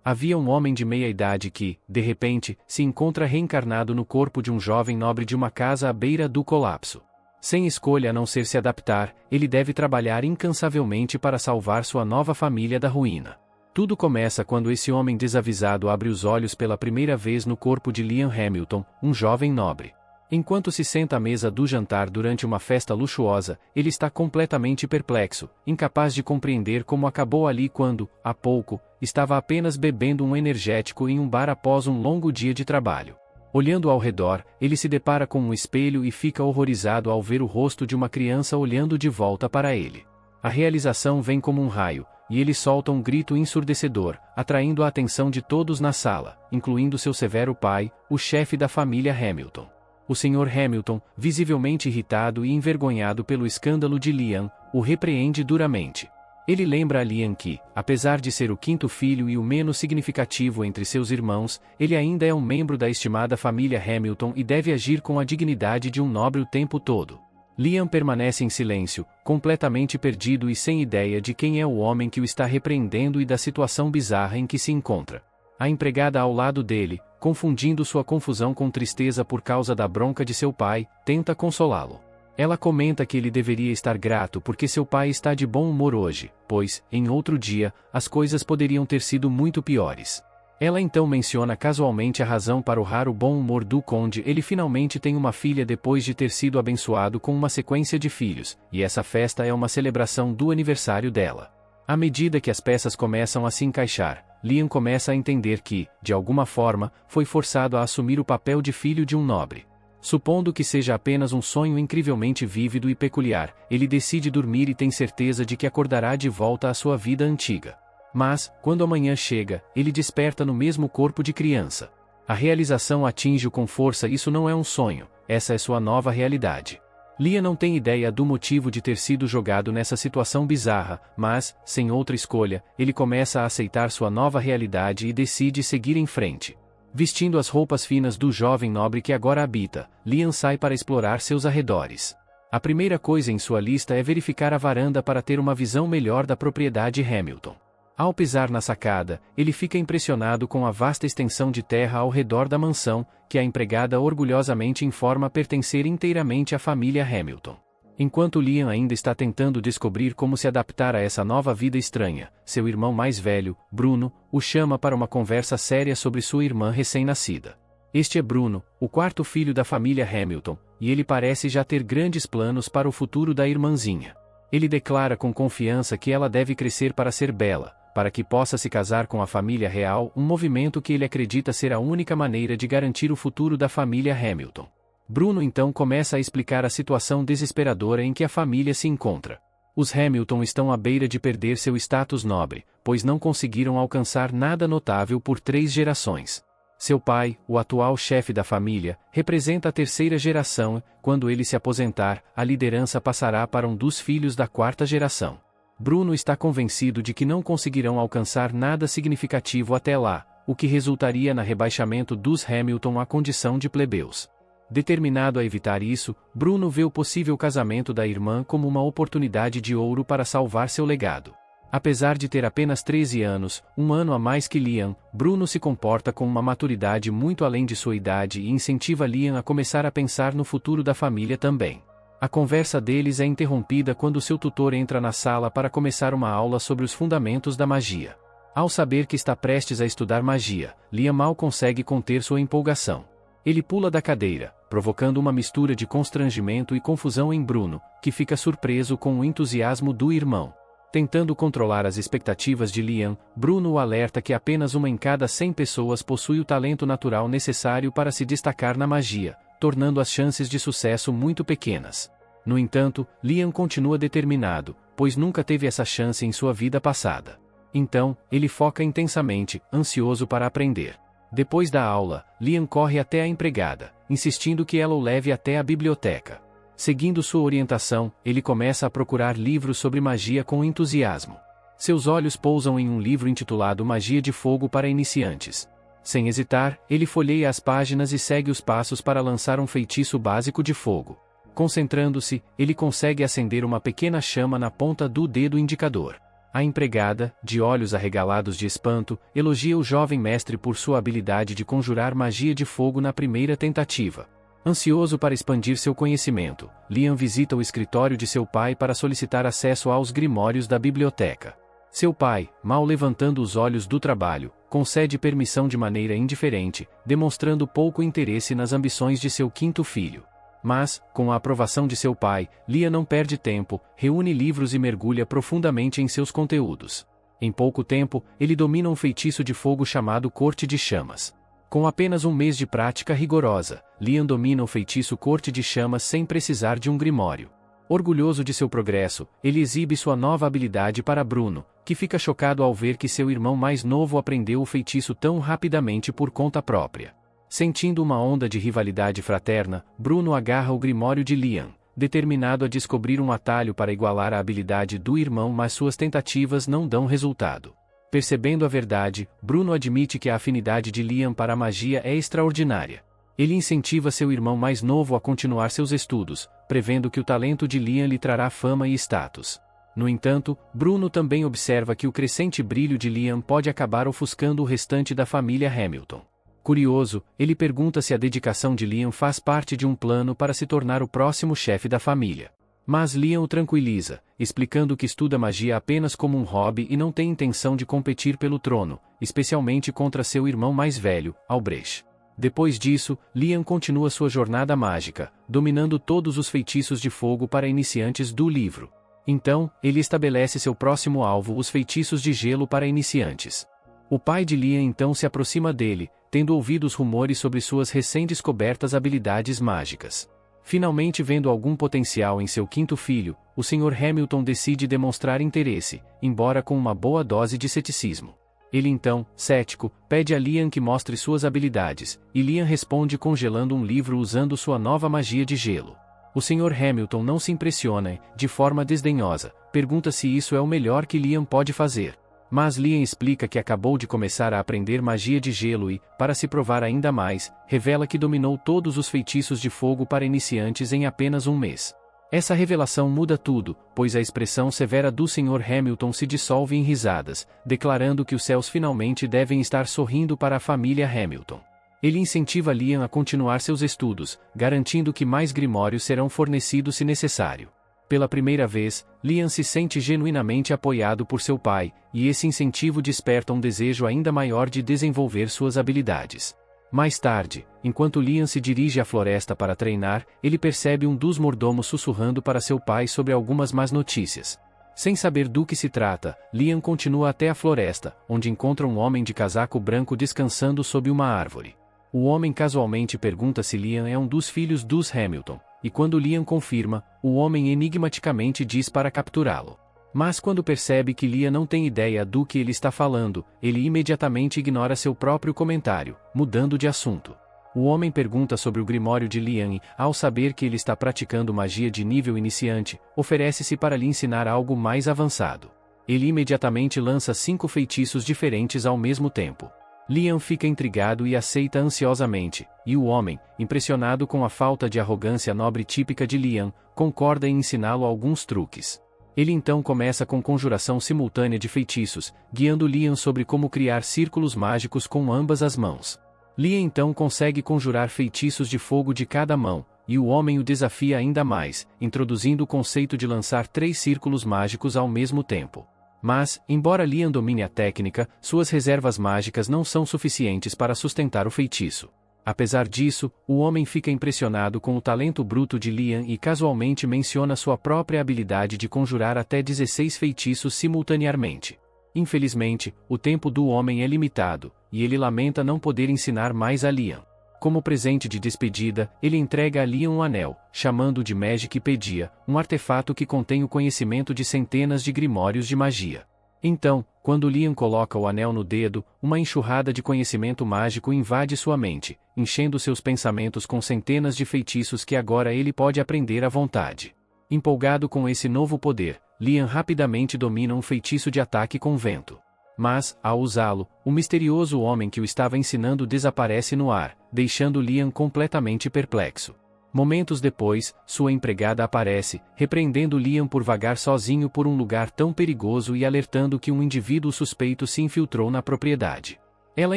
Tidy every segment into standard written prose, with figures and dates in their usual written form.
Havia um homem de meia-idade que, de repente, se encontra reencarnado no corpo de um jovem nobre de uma casa à beira do colapso. Sem escolha a não ser se adaptar, ele deve trabalhar incansavelmente para salvar sua nova família da ruína. Tudo começa quando esse homem desavisado abre os olhos pela primeira vez no corpo de Liam Hamilton, um jovem nobre. Enquanto se senta à mesa do jantar durante uma festa luxuosa, ele está completamente perplexo, incapaz de compreender como acabou ali quando, há pouco, estava apenas bebendo um energético em um bar após um longo dia de trabalho. Olhando ao redor, ele se depara com um espelho e fica horrorizado ao ver o rosto de uma criança olhando de volta para ele. A realização vem como um raio, e ele solta um grito ensurdecedor, atraindo a atenção de todos na sala, incluindo seu severo pai, o chefe da família Hamilton. O Sr. Hamilton, visivelmente irritado e envergonhado pelo escândalo de Liam, o repreende duramente. Ele lembra a Liam que, apesar de ser o quinto filho e o menos significativo entre seus irmãos, ele ainda é um membro da estimada família Hamilton e deve agir com a dignidade de um nobre o tempo todo. Liam permanece em silêncio, completamente perdido e sem ideia de quem é o homem que o está repreendendo e da situação bizarra em que se encontra. A empregada ao lado dele, confundindo sua confusão com tristeza por causa da bronca de seu pai, tenta consolá-lo. Ela comenta que ele deveria estar grato porque seu pai está de bom humor hoje, pois, em outro dia, as coisas poderiam ter sido muito piores. Ela então menciona casualmente a razão para o raro bom humor do conde. Ele finalmente tem uma filha depois de ter sido abençoado com uma sequência de filhos, e essa festa é uma celebração do aniversário dela. À medida que as peças começam a se encaixar, Liam começa a entender que, de alguma forma, foi forçado a assumir o papel de filho de um nobre. Supondo que seja apenas um sonho incrivelmente vívido e peculiar, ele decide dormir e tem certeza de que acordará de volta à sua vida antiga. Mas, quando a manhã chega, ele desperta no mesmo corpo de criança. A realização atinge-o com força. Isso não é um sonho, essa é sua nova realidade. Liam não tem ideia do motivo de ter sido jogado nessa situação bizarra, mas, sem outra escolha, ele começa a aceitar sua nova realidade e decide seguir em frente. Vestindo as roupas finas do jovem nobre que agora habita, Liam sai para explorar seus arredores. A primeira coisa em sua lista é verificar a varanda para ter uma visão melhor da propriedade Hamilton. Ao pisar na sacada, ele fica impressionado com a vasta extensão de terra ao redor da mansão, que a empregada orgulhosamente informa pertencer inteiramente à família Hamilton. Enquanto Liam ainda está tentando descobrir como se adaptar a essa nova vida estranha, seu irmão mais velho, Bruno, o chama para uma conversa séria sobre sua irmã recém-nascida. Este é Bruno, o quarto filho da família Hamilton, e ele parece já ter grandes planos para o futuro da irmãzinha. Ele declara com confiança que ela deve crescer para ser bela, para que possa se casar com a família real, um movimento que ele acredita ser a única maneira de garantir o futuro da família Hamilton. Bruno então começa a explicar a situação desesperadora em que a família se encontra. Os Hamilton estão à beira de perder seu status nobre, pois não conseguiram alcançar nada notável por 3 gerações. Seu pai, o atual chefe da família, representa a 3ª geração. Quando ele se aposentar, a liderança passará para um dos filhos da 4ª geração. Bruno está convencido de que não conseguirão alcançar nada significativo até lá, o que resultaria no rebaixamento dos Hamilton à condição de plebeus. Determinado a evitar isso, Bruno vê o possível casamento da irmã como uma oportunidade de ouro para salvar seu legado. Apesar de ter apenas 13 anos, um ano a mais que Liam, Bruno se comporta com uma maturidade muito além de sua idade e incentiva Liam a começar a pensar no futuro da família também. A conversa deles é interrompida quando seu tutor entra na sala para começar uma aula sobre os fundamentos da magia. Ao saber que está prestes a estudar magia, Liam mal consegue conter sua empolgação. Ele pula da cadeira, provocando uma mistura de constrangimento e confusão em Bruno, que fica surpreso com o entusiasmo do irmão. Tentando controlar as expectativas de Liam, Bruno o alerta que apenas uma em cada 100 pessoas possui o talento natural necessário para se destacar na magia, tornando as chances de sucesso muito pequenas. No entanto, Liam continua determinado, pois nunca teve essa chance em sua vida passada. Então, ele foca intensamente, ansioso para aprender. Depois da aula, Liam corre até a empregada, insistindo que ela o leve até a biblioteca. Seguindo sua orientação, ele começa a procurar livros sobre magia com entusiasmo. Seus olhos pousam em um livro intitulado Magia de Fogo para Iniciantes. Sem hesitar, ele folheia as páginas e segue os passos para lançar um feitiço básico de fogo. Concentrando-se, ele consegue acender uma pequena chama na ponta do dedo indicador. A empregada, de olhos arregalados de espanto, elogia o jovem mestre por sua habilidade de conjurar magia de fogo na primeira tentativa. Ansioso para expandir seu conhecimento, Liam visita o escritório de seu pai para solicitar acesso aos grimórios da biblioteca. Seu pai, mal levantando os olhos do trabalho, concede permissão de maneira indiferente, demonstrando pouco interesse nas ambições de seu quinto filho. Mas, com a aprovação de seu pai, Liam não perde tempo, reúne livros e mergulha profundamente em seus conteúdos. Em pouco tempo, ele domina um feitiço de fogo chamado Corte de Chamas. Com apenas um mês de prática rigorosa, Liam domina o feitiço Corte de Chamas sem precisar de um grimório. Orgulhoso de seu progresso, ele exibe sua nova habilidade para Bruno, que fica chocado ao ver que seu irmão mais novo aprendeu o feitiço tão rapidamente por conta própria. Sentindo uma onda de rivalidade fraterna, Bruno agarra o grimório de Liam, determinado a descobrir um atalho para igualar a habilidade do irmão, mas suas tentativas não dão resultado. Percebendo a verdade, Bruno admite que a afinidade de Liam para a magia é extraordinária. Ele incentiva seu irmão mais novo a continuar seus estudos, prevendo que o talento de Liam lhe trará fama e status. No entanto, Bruno também observa que o crescente brilho de Liam pode acabar ofuscando o restante da família Hamilton. Curioso, ele pergunta se a dedicação de Liam faz parte de um plano para se tornar o próximo chefe da família. Mas Liam o tranquiliza, explicando que estuda magia apenas como um hobby e não tem intenção de competir pelo trono, especialmente contra seu irmão mais velho, Albrecht. Depois disso, Liam continua sua jornada mágica, dominando todos os feitiços de fogo para iniciantes do livro. Então, ele estabelece seu próximo alvo, os feitiços de gelo para iniciantes. O pai de Liam então se aproxima dele, tendo ouvido os rumores sobre suas recém-descobertas habilidades mágicas. Finalmente vendo algum potencial em seu quinto filho, o Sr. Hamilton decide demonstrar interesse, embora com uma boa dose de ceticismo. Ele então, cético, pede a Liam que mostre suas habilidades, e Liam responde congelando um livro usando sua nova magia de gelo. O Sr. Hamilton não se impressiona e, de forma desdenhosa, pergunta se isso é o melhor que Liam pode fazer. Mas Liam explica que acabou de começar a aprender magia de gelo e, para se provar ainda mais, revela que dominou todos os feitiços de fogo para iniciantes em apenas um mês. Essa revelação muda tudo, pois a expressão severa do Sr. Hamilton se dissolve em risadas, declarando que os céus finalmente devem estar sorrindo para a família Hamilton. Ele incentiva Liam a continuar seus estudos, garantindo que mais grimórios serão fornecidos se necessário. Pela primeira vez, Liam se sente genuinamente apoiado por seu pai, e esse incentivo desperta um desejo ainda maior de desenvolver suas habilidades. Mais tarde, enquanto Liam se dirige à floresta para treinar, ele percebe um dos mordomos sussurrando para seu pai sobre algumas más notícias. Sem saber do que se trata, Liam continua até a floresta, onde encontra um homem de casaco branco descansando sob uma árvore. O homem casualmente pergunta se Liam é um dos filhos dos Hamilton, e quando Liam confirma, o homem enigmaticamente diz para capturá-lo. Mas quando percebe que Liam não tem ideia do que ele está falando, ele imediatamente ignora seu próprio comentário, mudando de assunto. O homem pergunta sobre o grimório de Liam e, ao saber que ele está praticando magia de nível iniciante, oferece-se para lhe ensinar algo mais avançado. Ele imediatamente lança 5 feitiços diferentes ao mesmo tempo. Liam fica intrigado e aceita ansiosamente, e o homem, impressionado com a falta de arrogância nobre típica de Liam, concorda em ensiná-lo alguns truques. Ele então começa com conjuração simultânea de feitiços, guiando Liam sobre como criar círculos mágicos com ambas as mãos. Liam então consegue conjurar feitiços de fogo de cada mão, e o homem o desafia ainda mais, introduzindo o conceito de lançar 3 círculos mágicos ao mesmo tempo. Mas, embora Liam domine a técnica, suas reservas mágicas não são suficientes para sustentar o feitiço. Apesar disso, o homem fica impressionado com o talento bruto de Liam e casualmente menciona sua própria habilidade de conjurar até 16 feitiços simultaneamente. Infelizmente, o tempo do homem é limitado, e ele lamenta não poder ensinar mais a Liam. Como presente de despedida, ele entrega a Liam um anel, chamando-o de Magipedia, um artefato que contém o conhecimento de centenas de grimórios de magia. Então, quando Liam coloca o anel no dedo, uma enxurrada de conhecimento mágico invade sua mente, enchendo seus pensamentos com centenas de feitiços que agora ele pode aprender à vontade. Empolgado com esse novo poder, Liam rapidamente domina um feitiço de ataque com vento. Mas, ao usá-lo, o misterioso homem que o estava ensinando desaparece no ar, deixando Liam completamente perplexo. Momentos depois, sua empregada aparece, repreendendo Liam por vagar sozinho por um lugar tão perigoso e alertando que um indivíduo suspeito se infiltrou na propriedade. Ela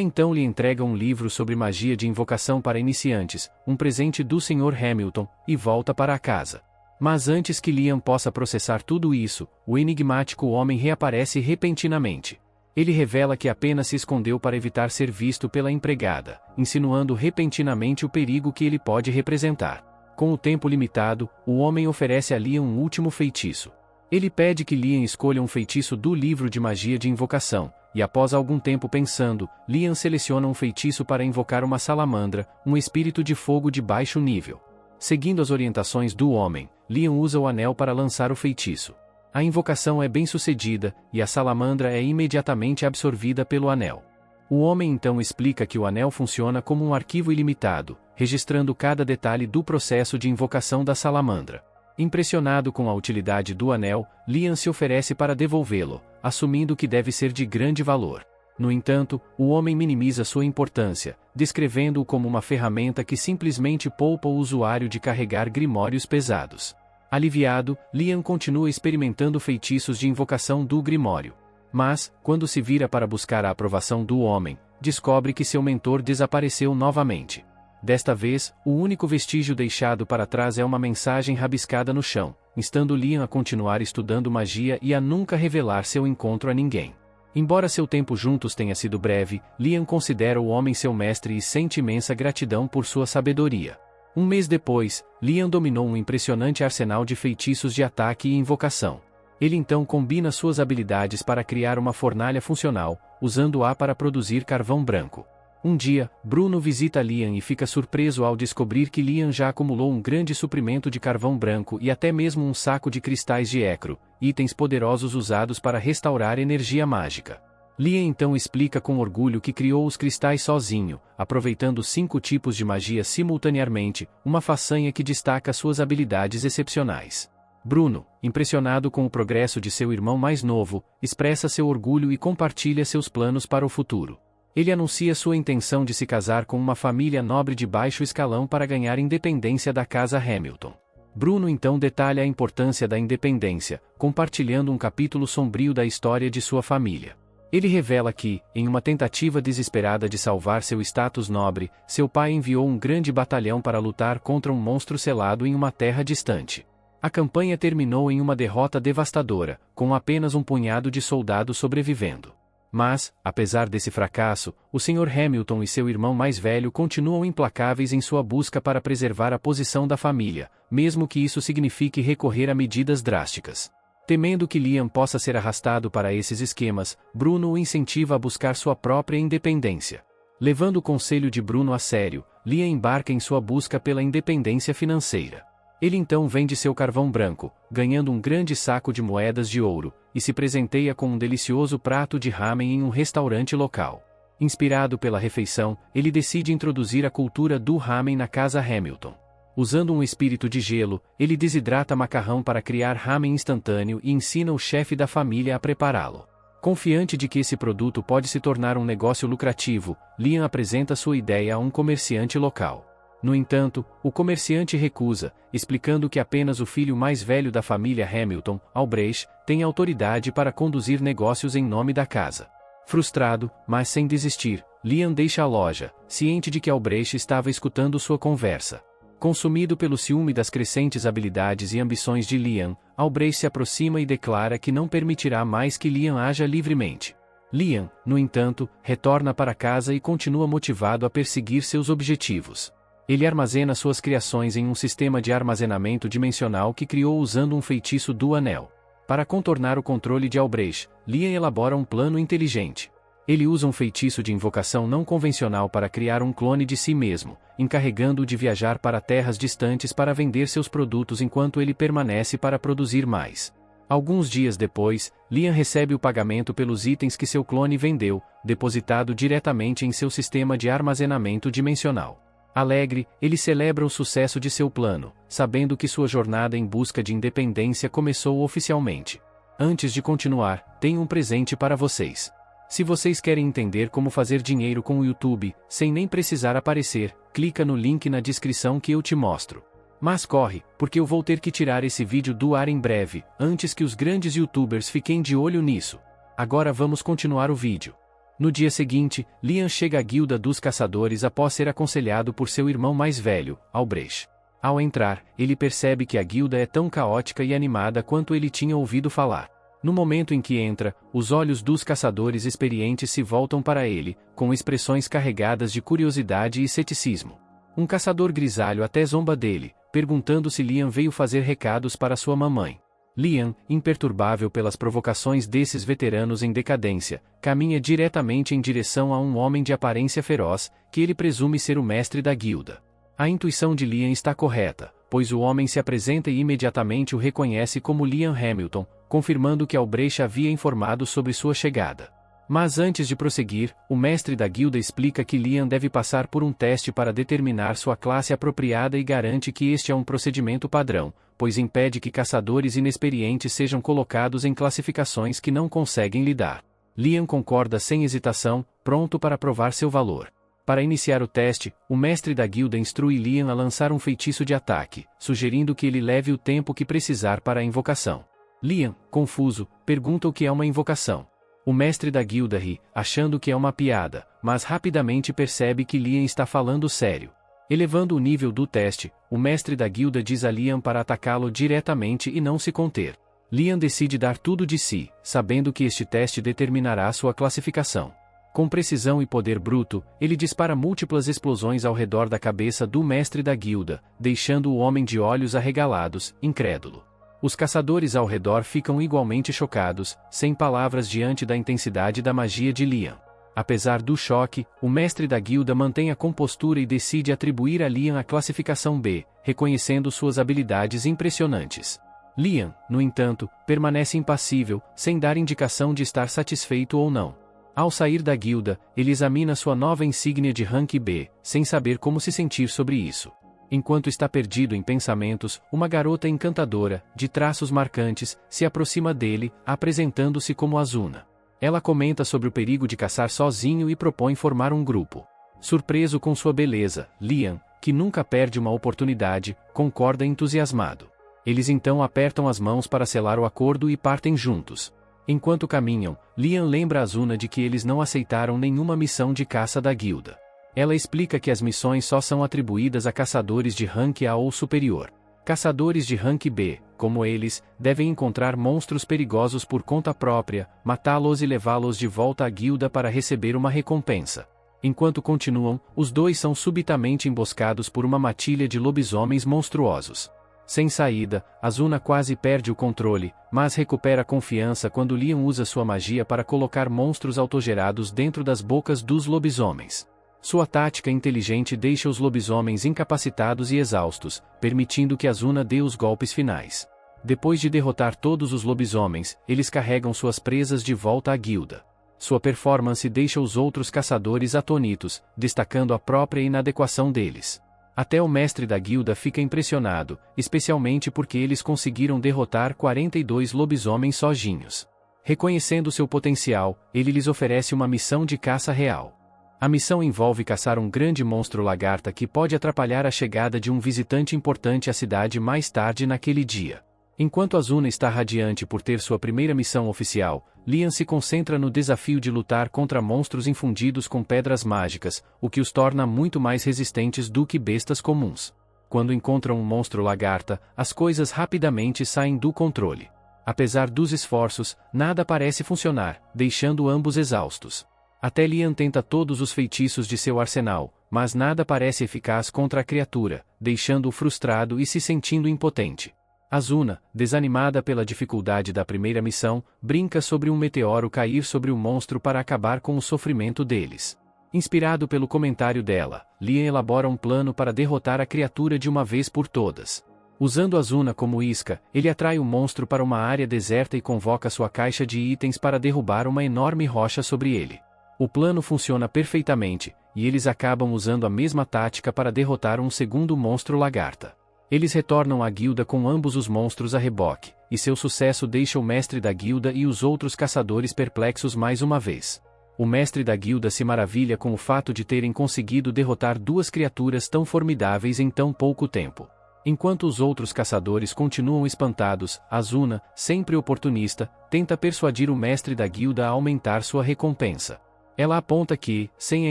então lhe entrega um livro sobre magia de invocação para iniciantes, um presente do Sr. Hamilton, e volta para a casa. Mas antes que Liam possa processar tudo isso, o enigmático homem reaparece repentinamente. Ele revela que apenas se escondeu para evitar ser visto pela empregada, insinuando repentinamente o perigo que ele pode representar. Com o tempo limitado, o homem oferece a Liam um último feitiço. Ele pede que Liam escolha um feitiço do livro de magia de invocação, e após algum tempo pensando, Liam seleciona um feitiço para invocar uma salamandra, um espírito de fogo de baixo nível. Seguindo as orientações do homem, Liam usa o anel para lançar o feitiço. A invocação é bem sucedida, e a salamandra é imediatamente absorvida pelo anel. O homem então explica que o anel funciona como um arquivo ilimitado, registrando cada detalhe do processo de invocação da salamandra. Impressionado com a utilidade do anel, Liam se oferece para devolvê-lo, assumindo que deve ser de grande valor. No entanto, o homem minimiza sua importância, descrevendo-o como uma ferramenta que simplesmente poupa o usuário de carregar grimórios pesados. Aliviado, Liam continua experimentando feitiços de invocação do grimório. Mas, quando se vira para buscar a aprovação do homem, descobre que seu mentor desapareceu novamente. Desta vez, o único vestígio deixado para trás é uma mensagem rabiscada no chão, instando Liam a continuar estudando magia e a nunca revelar seu encontro a ninguém. Embora seu tempo juntos tenha sido breve, Liam considera o homem seu mestre e sente imensa gratidão por sua sabedoria. Um mês depois, Liam dominou um impressionante arsenal de feitiços de ataque e invocação. Ele então combina suas habilidades para criar uma fornalha funcional, usando-a para produzir carvão branco. Um dia, Bruno visita Liam e fica surpreso ao descobrir que Liam já acumulou um grande suprimento de carvão branco e até mesmo um saco de cristais de Ecro, itens poderosos usados para restaurar energia mágica. Liam então explica com orgulho que criou os cristais sozinho, aproveitando 5 tipos de magia simultaneamente, uma façanha que destaca suas habilidades excepcionais. Bruno, impressionado com o progresso de seu irmão mais novo, expressa seu orgulho e compartilha seus planos para o futuro. Ele anuncia sua intenção de se casar com uma família nobre de baixo escalão para ganhar independência da casa Hamilton. Bruno então detalha a importância da independência, compartilhando um capítulo sombrio da história de sua família. Ele revela que, em uma tentativa desesperada de salvar seu status nobre, seu pai enviou um grande batalhão para lutar contra um monstro selado em uma terra distante. A campanha terminou em uma derrota devastadora, com apenas um punhado de soldados sobrevivendo. Mas, apesar desse fracasso, o Sr. Hamilton e seu irmão mais velho continuam implacáveis em sua busca para preservar a posição da família, mesmo que isso signifique recorrer a medidas drásticas. Temendo que Liam possa ser arrastado para esses esquemas, Bruno o incentiva a buscar sua própria independência. Levando o conselho de Bruno a sério, Liam embarca em sua busca pela independência financeira. Ele então vende seu carvão branco, ganhando um grande saco de moedas de ouro, e se presenteia com um delicioso prato de ramen em um restaurante local. Inspirado pela refeição, ele decide introduzir a cultura do ramen na casa Hamilton. Usando um espírito de gelo, ele desidrata macarrão para criar ramen instantâneo e ensina o chefe da família a prepará-lo. Confiante de que esse produto pode se tornar um negócio lucrativo, Liam apresenta sua ideia a um comerciante local. No entanto, o comerciante recusa, explicando que apenas o filho mais velho da família Hamilton, Albrecht, tem autoridade para conduzir negócios em nome da casa. Frustrado, mas sem desistir, Liam deixa a loja, ciente de que Albrecht estava escutando sua conversa. Consumido pelo ciúme das crescentes habilidades e ambições de Liam, Albrecht se aproxima e declara que não permitirá mais que Liam haja livremente. Liam, no entanto, retorna para casa e continua motivado a perseguir seus objetivos. Ele armazena suas criações em um sistema de armazenamento dimensional que criou usando um feitiço do anel. Para contornar o controle de Albrecht, Liam elabora um plano inteligente. Ele usa um feitiço de invocação não convencional para criar um clone de si mesmo, encarregando-o de viajar para terras distantes para vender seus produtos enquanto ele permanece para produzir mais. Alguns dias depois, Liam recebe o pagamento pelos itens que seu clone vendeu, depositado diretamente em seu sistema de armazenamento dimensional. Alegre, ele celebra o sucesso de seu plano, sabendo que sua jornada em busca de independência começou oficialmente. Antes de continuar, tenho um presente para vocês. Se vocês querem entender como fazer dinheiro com o YouTube, sem nem precisar aparecer, clica no link na descrição que eu te mostro. Mas corre, porque eu vou ter que tirar esse vídeo do ar em breve, antes que os grandes youtubers fiquem de olho nisso. Agora vamos continuar o vídeo. No dia seguinte, Liam chega à guilda dos caçadores após ser aconselhado por seu irmão mais velho, Albrecht. Ao entrar, ele percebe que a guilda é tão caótica e animada quanto ele tinha ouvido falar. No momento em que entra, os olhos dos caçadores experientes se voltam para ele, com expressões carregadas de curiosidade e ceticismo. Um caçador grisalho até zomba dele, perguntando se Liam veio fazer recados para sua mamãe. Liam, imperturbável pelas provocações desses veteranos em decadência, caminha diretamente em direção a um homem de aparência feroz, que ele presume ser o mestre da guilda. A intuição de Liam está correta, pois o homem se apresenta e imediatamente o reconhece como Liam Hamilton, confirmando que Albrecht havia informado sobre sua chegada. Mas antes de prosseguir, o mestre da guilda explica que Liam deve passar por um teste para determinar sua classe apropriada e garante que este é um procedimento padrão, pois impede que caçadores inexperientes sejam colocados em classificações que não conseguem lidar. Liam concorda sem hesitação, pronto para provar seu valor. Para iniciar o teste, o mestre da guilda instrui Liam a lançar um feitiço de ataque, sugerindo que ele leve o tempo que precisar para a invocação. Liam, confuso, pergunta o que é uma invocação. O mestre da guilda ri, achando que é uma piada, mas rapidamente percebe que Liam está falando sério. Elevando o nível do teste, o mestre da guilda diz a Liam para atacá-lo diretamente e não se conter. Liam decide dar tudo de si, sabendo que este teste determinará sua classificação. Com precisão e poder bruto, ele dispara múltiplas explosões ao redor da cabeça do mestre da guilda, deixando o homem de olhos arregalados, incrédulo. Os caçadores ao redor ficam igualmente chocados, sem palavras diante da intensidade da magia de Liam. Apesar do choque, o mestre da guilda mantém a compostura e decide atribuir a Liam a classificação B, reconhecendo suas habilidades impressionantes. Liam, no entanto, permanece impassível, sem dar indicação de estar satisfeito ou não. Ao sair da guilda, ele examina sua nova insígnia de rank B, sem saber como se sentir sobre isso. Enquanto está perdido em pensamentos, uma garota encantadora, de traços marcantes, se aproxima dele, apresentando-se como Azuna. Ela comenta sobre o perigo de caçar sozinho e propõe formar um grupo. Surpreso com sua beleza, Liam, que nunca perde uma oportunidade, concorda entusiasmado. Eles então apertam as mãos para selar o acordo e partem juntos. Enquanto caminham, Liam lembra Azuna de que eles não aceitaram nenhuma missão de caça da guilda. Ela explica que as missões só são atribuídas a caçadores de rank A ou superior. Caçadores de rank B, como eles, devem encontrar monstros perigosos por conta própria, matá-los e levá-los de volta à guilda para receber uma recompensa. Enquanto continuam, os dois são subitamente emboscados por uma matilha de lobisomens monstruosos. Sem saída, Azuna quase perde o controle, mas recupera a confiança quando Liam usa sua magia para colocar monstros autogerados dentro das bocas dos lobisomens. Sua tática inteligente deixa os lobisomens incapacitados e exaustos, permitindo que Azuna dê os golpes finais. Depois de derrotar todos os lobisomens, eles carregam suas presas de volta à guilda. Sua performance deixa os outros caçadores atônitos, destacando a própria inadequação deles. Até o mestre da guilda fica impressionado, especialmente porque eles conseguiram derrotar 42 lobisomens sozinhos. Reconhecendo seu potencial, ele lhes oferece uma missão de caça real. A missão envolve caçar um grande monstro lagarta que pode atrapalhar a chegada de um visitante importante à cidade mais tarde naquele dia. Enquanto Azuna está radiante por ter sua primeira missão oficial, Liam se concentra no desafio de lutar contra monstros infundidos com pedras mágicas, o que os torna muito mais resistentes do que bestas comuns. Quando encontram um monstro lagarta, as coisas rapidamente saem do controle. Apesar dos esforços, nada parece funcionar, deixando ambos exaustos. Até Liam tenta todos os feitiços de seu arsenal, mas nada parece eficaz contra a criatura, deixando-o frustrado e se sentindo impotente. Azuna, desanimada pela dificuldade da primeira missão, brinca sobre um meteoro cair sobre o monstro para acabar com o sofrimento deles. Inspirado pelo comentário dela, Liam elabora um plano para derrotar a criatura de uma vez por todas. Usando Azuna como isca, ele atrai o monstro para uma área deserta e convoca sua caixa de itens para derrubar uma enorme rocha sobre ele. O plano funciona perfeitamente, e eles acabam usando a mesma tática para derrotar um segundo monstro lagarta. Eles retornam à guilda com ambos os monstros a reboque, e seu sucesso deixa o mestre da guilda e os outros caçadores perplexos mais uma vez. O mestre da guilda se maravilha com o fato de terem conseguido derrotar duas criaturas tão formidáveis em tão pouco tempo. Enquanto os outros caçadores continuam espantados, Azuna, sempre oportunista, tenta persuadir o mestre da guilda a aumentar sua recompensa. Ela aponta que, sem a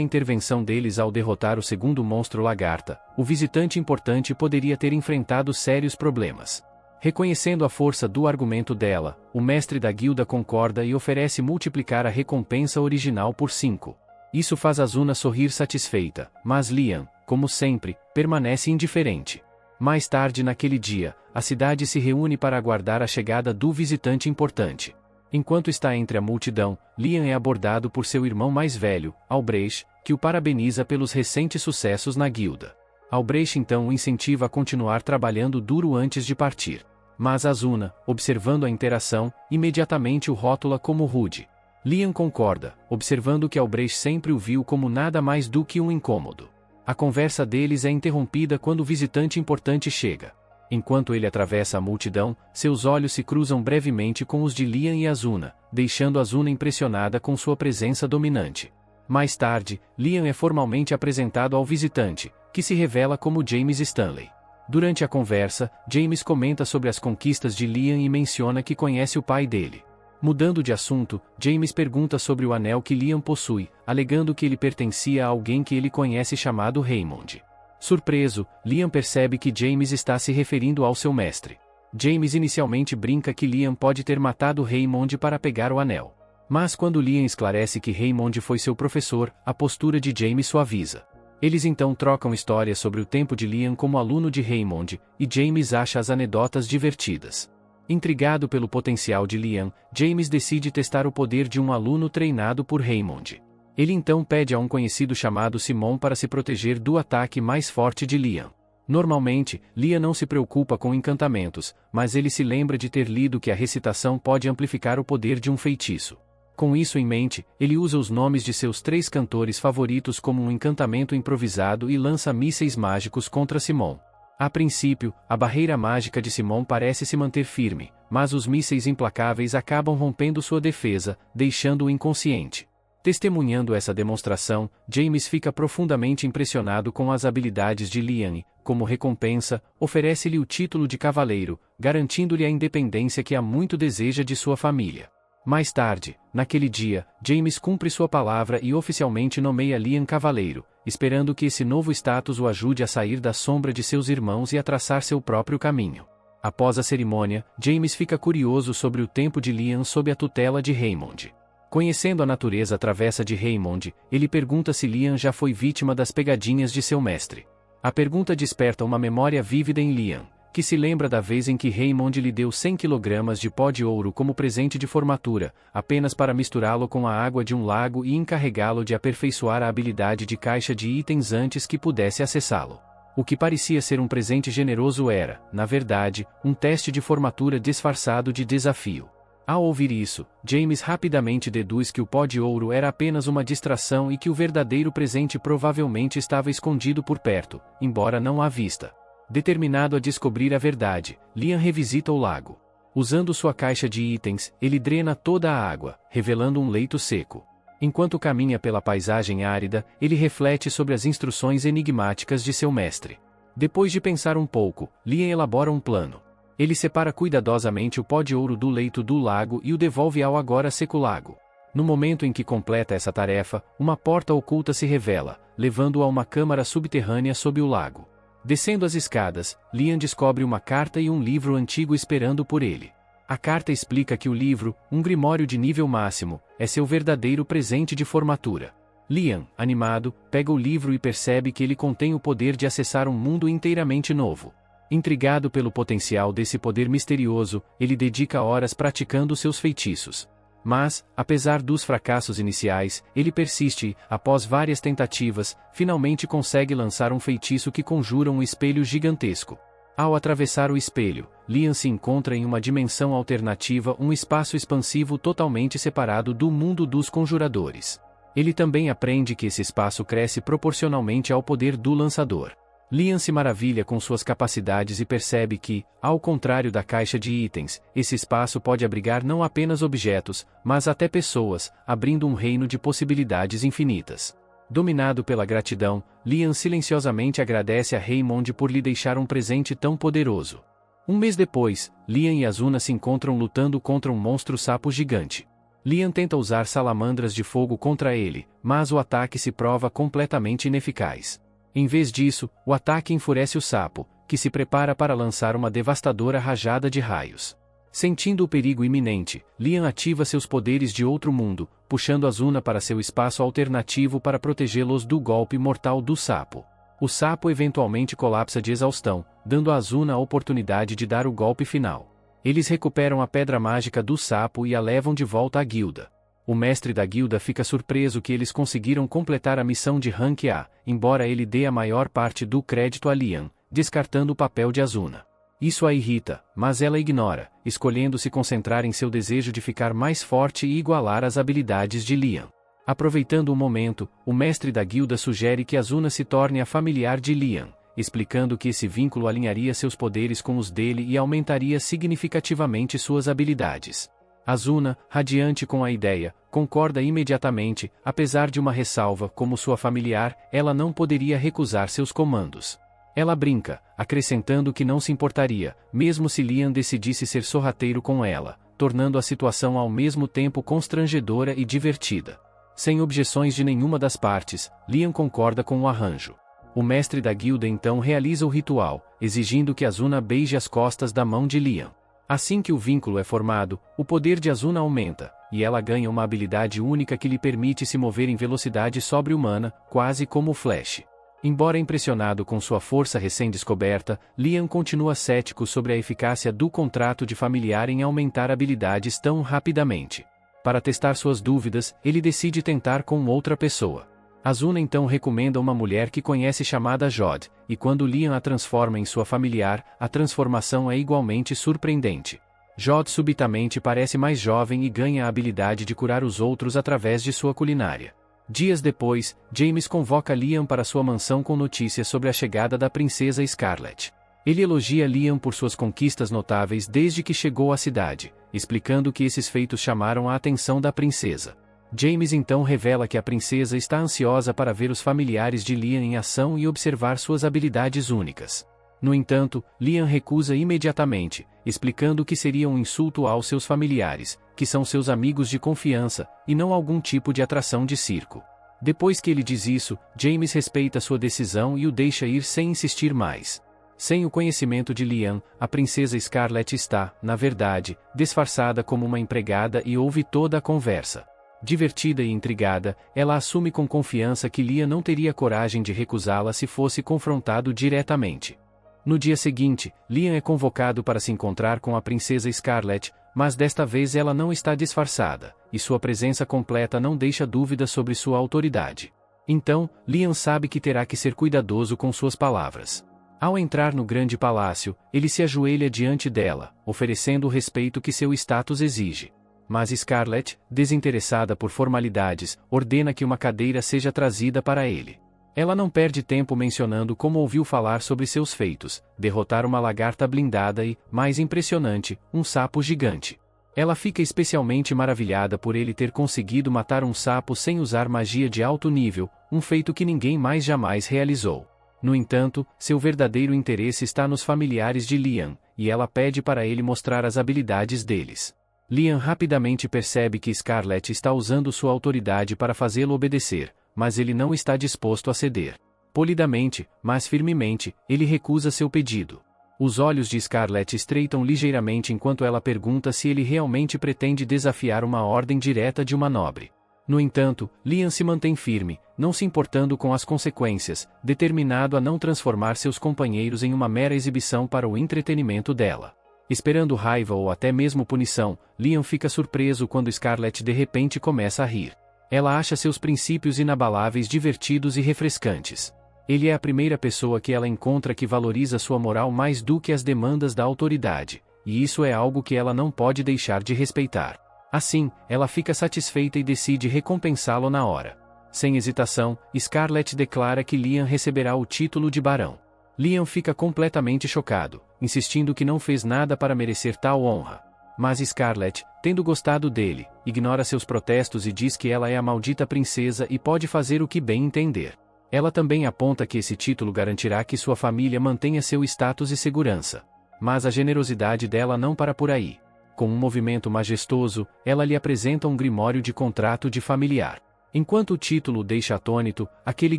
intervenção deles ao derrotar o segundo monstro lagarta, o visitante importante poderia ter enfrentado sérios problemas. Reconhecendo a força do argumento dela, o mestre da guilda concorda e oferece multiplicar a recompensa original por 5. Isso faz Azuna sorrir satisfeita, mas Lian, como sempre, permanece indiferente. Mais tarde naquele dia, a cidade se reúne para aguardar a chegada do visitante importante. Enquanto está entre a multidão, Lian é abordado por seu irmão mais velho, Albrecht, que o parabeniza pelos recentes sucessos na guilda. Albrecht então o incentiva a continuar trabalhando duro antes de partir. Mas Azuna, observando a interação, imediatamente o rótula como rude. Lian concorda, observando que Albrecht sempre o viu como nada mais do que um incômodo. A conversa deles é interrompida quando o visitante importante chega. Enquanto ele atravessa a multidão, seus olhos se cruzam brevemente com os de Lian e Azuna, deixando Azuna impressionada com sua presença dominante. Mais tarde, Lian é formalmente apresentado ao visitante, que se revela como James Stanley. Durante a conversa, James comenta sobre as conquistas de Lian e menciona que conhece o pai dele. Mudando de assunto, James pergunta sobre o anel que Lian possui, alegando que ele pertencia a alguém que ele conhece chamado Raymond. Surpreso, Lian percebe que James está se referindo ao seu mestre. James inicialmente brinca que Lian pode ter matado Raymond para pegar o anel. Mas quando Lian esclarece que Raymond foi seu professor, a postura de James suaviza. Eles então trocam histórias sobre o tempo de Lian como aluno de Raymond, e James acha as anedotas divertidas. Intrigado pelo potencial de Lian, James decide testar o poder de um aluno treinado por Raymond. Ele então pede a um conhecido chamado Simon para se proteger do ataque mais forte de Lian. Normalmente, Lian não se preocupa com encantamentos, mas ele se lembra de ter lido que a recitação pode amplificar o poder de um feitiço. Com isso em mente, ele usa os nomes de seus 3 cantores favoritos como um encantamento improvisado e lança mísseis mágicos contra Simon. A princípio, a barreira mágica de Simon parece se manter firme, mas os mísseis implacáveis acabam rompendo sua defesa, deixando-o inconsciente. Testemunhando essa demonstração, James fica profundamente impressionado com as habilidades de Lian e, como recompensa, oferece-lhe o título de cavaleiro, garantindo-lhe a independência que há muito deseja de sua família. Mais tarde, naquele dia, James cumpre sua palavra e oficialmente nomeia Lian cavaleiro, esperando que esse novo status o ajude a sair da sombra de seus irmãos e a traçar seu próprio caminho. Após a cerimônia, James fica curioso sobre o tempo de Lian sob a tutela de Raymond. Conhecendo a natureza travessa de Raymond, ele pergunta se Lian já foi vítima das pegadinhas de seu mestre. A pergunta desperta uma memória vívida em Lian, que se lembra da vez em que Raymond lhe deu 100 kg de pó de ouro como presente de formatura, apenas para misturá-lo com a água de um lago e encarregá-lo de aperfeiçoar a habilidade de caixa de itens antes que pudesse acessá-lo. O que parecia ser um presente generoso era, na verdade, um teste de formatura disfarçado de desafio. Ao ouvir isso, James rapidamente deduz que o pó de ouro era apenas uma distração e que o verdadeiro presente provavelmente estava escondido por perto, embora não à vista. Determinado a descobrir a verdade, Lian revisita o lago. Usando sua caixa de itens, ele drena toda a água, revelando um leito seco. Enquanto caminha pela paisagem árida, ele reflete sobre as instruções enigmáticas de seu mestre. Depois de pensar um pouco, Lian elabora um plano. Ele separa cuidadosamente o pó de ouro do leito do lago e o devolve ao agora seco lago. No momento em que completa essa tarefa, uma porta oculta se revela, levando-o a uma câmara subterrânea sob o lago. Descendo as escadas, Lian descobre uma carta e um livro antigo esperando por ele. A carta explica que o livro, um grimório de nível máximo, é seu verdadeiro presente de formatura. Lian, animado, pega o livro e percebe que ele contém o poder de acessar um mundo inteiramente novo. Intrigado pelo potencial desse poder misterioso, ele dedica horas praticando seus feitiços. Mas, apesar dos fracassos iniciais, ele persiste e, após várias tentativas, finalmente consegue lançar um feitiço que conjura um espelho gigantesco. Ao atravessar o espelho, Lian se encontra em uma dimensão alternativa, um espaço expansivo totalmente separado do mundo dos conjuradores. Ele também aprende que esse espaço cresce proporcionalmente ao poder do lançador. Lian se maravilha com suas capacidades e percebe que, ao contrário da caixa de itens, esse espaço pode abrigar não apenas objetos, mas até pessoas, abrindo um reino de possibilidades infinitas. Dominado pela gratidão, Liam silenciosamente agradece a Raymond por lhe deixar um presente tão poderoso. Um mês depois, Liam e Azuna se encontram lutando contra um monstro sapo gigante. Liam tenta usar salamandras de fogo contra ele, mas o ataque se prova completamente ineficaz. Em vez disso, o ataque enfurece o sapo, que se prepara para lançar uma devastadora rajada de raios. Sentindo o perigo iminente, Liam ativa seus poderes de outro mundo, puxando Azuna para seu espaço alternativo para protegê-los do golpe mortal do sapo. O sapo eventualmente colapsa de exaustão, dando a Azuna a oportunidade de dar o golpe final. Eles recuperam a pedra mágica do sapo e a levam de volta à guilda. O mestre da guilda fica surpreso que eles conseguiram completar a missão de Rank A, embora ele dê a maior parte do crédito a Liam, descartando o papel de Azuna. Isso a irrita, mas ela ignora, escolhendo se concentrar em seu desejo de ficar mais forte e igualar as habilidades de Liam. Aproveitando o momento, o mestre da guilda sugere que Azuna se torne a familiar de Liam, explicando que esse vínculo alinharia seus poderes com os dele e aumentaria significativamente suas habilidades. Azuna, radiante com a ideia, concorda imediatamente, apesar de uma ressalva: como sua familiar, ela não poderia recusar seus comandos. Ela brinca, acrescentando que não se importaria, mesmo se Liam decidisse ser sorrateiro com ela, tornando a situação ao mesmo tempo constrangedora e divertida. Sem objeções de nenhuma das partes, Liam concorda com o arranjo. O mestre da guilda então realiza o ritual, exigindo que Azuna beije as costas da mão de Liam. Assim que o vínculo é formado, o poder de Azuna aumenta, e ela ganha uma habilidade única que lhe permite se mover em velocidade sobre-humana, quase como o Flash. Embora impressionado com sua força recém-descoberta, Liam continua cético sobre a eficácia do contrato de familiar em aumentar habilidades tão rapidamente. Para testar suas dúvidas, ele decide tentar com outra pessoa. Azuna então recomenda uma mulher que conhece chamada Jod, e quando Liam a transforma em sua familiar, a transformação é igualmente surpreendente. Jod subitamente parece mais jovem e ganha a habilidade de curar os outros através de sua culinária. Dias depois, James convoca Liam para sua mansão com notícias sobre a chegada da princesa Scarlet. Ele elogia Liam por suas conquistas notáveis desde que chegou à cidade, explicando que esses feitos chamaram a atenção da princesa. James então revela que a princesa está ansiosa para ver os familiares de Liam em ação e observar suas habilidades únicas. No entanto, Liam recusa imediatamente, explicando que seria um insulto aos seus familiares, que são seus amigos de confiança, e não algum tipo de atração de circo. Depois que ele diz isso, James respeita sua decisão e o deixa ir sem insistir mais. Sem o conhecimento de Liam, a princesa Scarlet está, na verdade, disfarçada como uma empregada e ouve toda a conversa. Divertida e intrigada, ela assume com confiança que Liam não teria coragem de recusá-la se fosse confrontado diretamente. No dia seguinte, Liam é convocado para se encontrar com a princesa Scarlet, mas desta vez ela não está disfarçada, e sua presença completa não deixa dúvida sobre sua autoridade. Então, Liam sabe que terá que ser cuidadoso com suas palavras. Ao entrar no grande palácio, ele se ajoelha diante dela, oferecendo o respeito que seu status exige. Mas Scarlet, desinteressada por formalidades, ordena que uma cadeira seja trazida para ele. Ela não perde tempo mencionando como ouviu falar sobre seus feitos, derrotar uma lagarta blindada e, mais impressionante, um sapo gigante. Ela fica especialmente maravilhada por ele ter conseguido matar um sapo sem usar magia de alto nível, um feito que ninguém mais jamais realizou. No entanto, seu verdadeiro interesse está nos familiares de Liam, e ela pede para ele mostrar as habilidades deles. Liam rapidamente percebe que Scarlet está usando sua autoridade para fazê-lo obedecer, mas ele não está disposto a ceder. Polidamente, mas firmemente, ele recusa seu pedido. Os olhos de Scarlet estreitam ligeiramente enquanto ela pergunta se ele realmente pretende desafiar uma ordem direta de uma nobre. No entanto, Liam se mantém firme, não se importando com as consequências, determinado a não transformar seus companheiros em uma mera exibição para o entretenimento dela. Esperando raiva ou até mesmo punição, Liam fica surpreso quando Scarlet de repente começa a rir. Ela acha seus princípios inabaláveis divertidos e refrescantes. Ele é a primeira pessoa que ela encontra que valoriza sua moral mais do que as demandas da autoridade, e isso é algo que ela não pode deixar de respeitar. Assim, ela fica satisfeita e decide recompensá-lo na hora. Sem hesitação, Scarlet declara que Liam receberá o título de barão. Liam fica completamente chocado, insistindo que não fez nada para merecer tal honra. Mas Scarlett, tendo gostado dele, ignora seus protestos e diz que ela é a maldita princesa e pode fazer o que bem entender. Ela também aponta que esse título garantirá que sua família mantenha seu status e segurança. Mas a generosidade dela não para por aí. Com um movimento majestoso, ela lhe apresenta um grimório de contrato de familiar. Enquanto o título o deixa atônito, aquele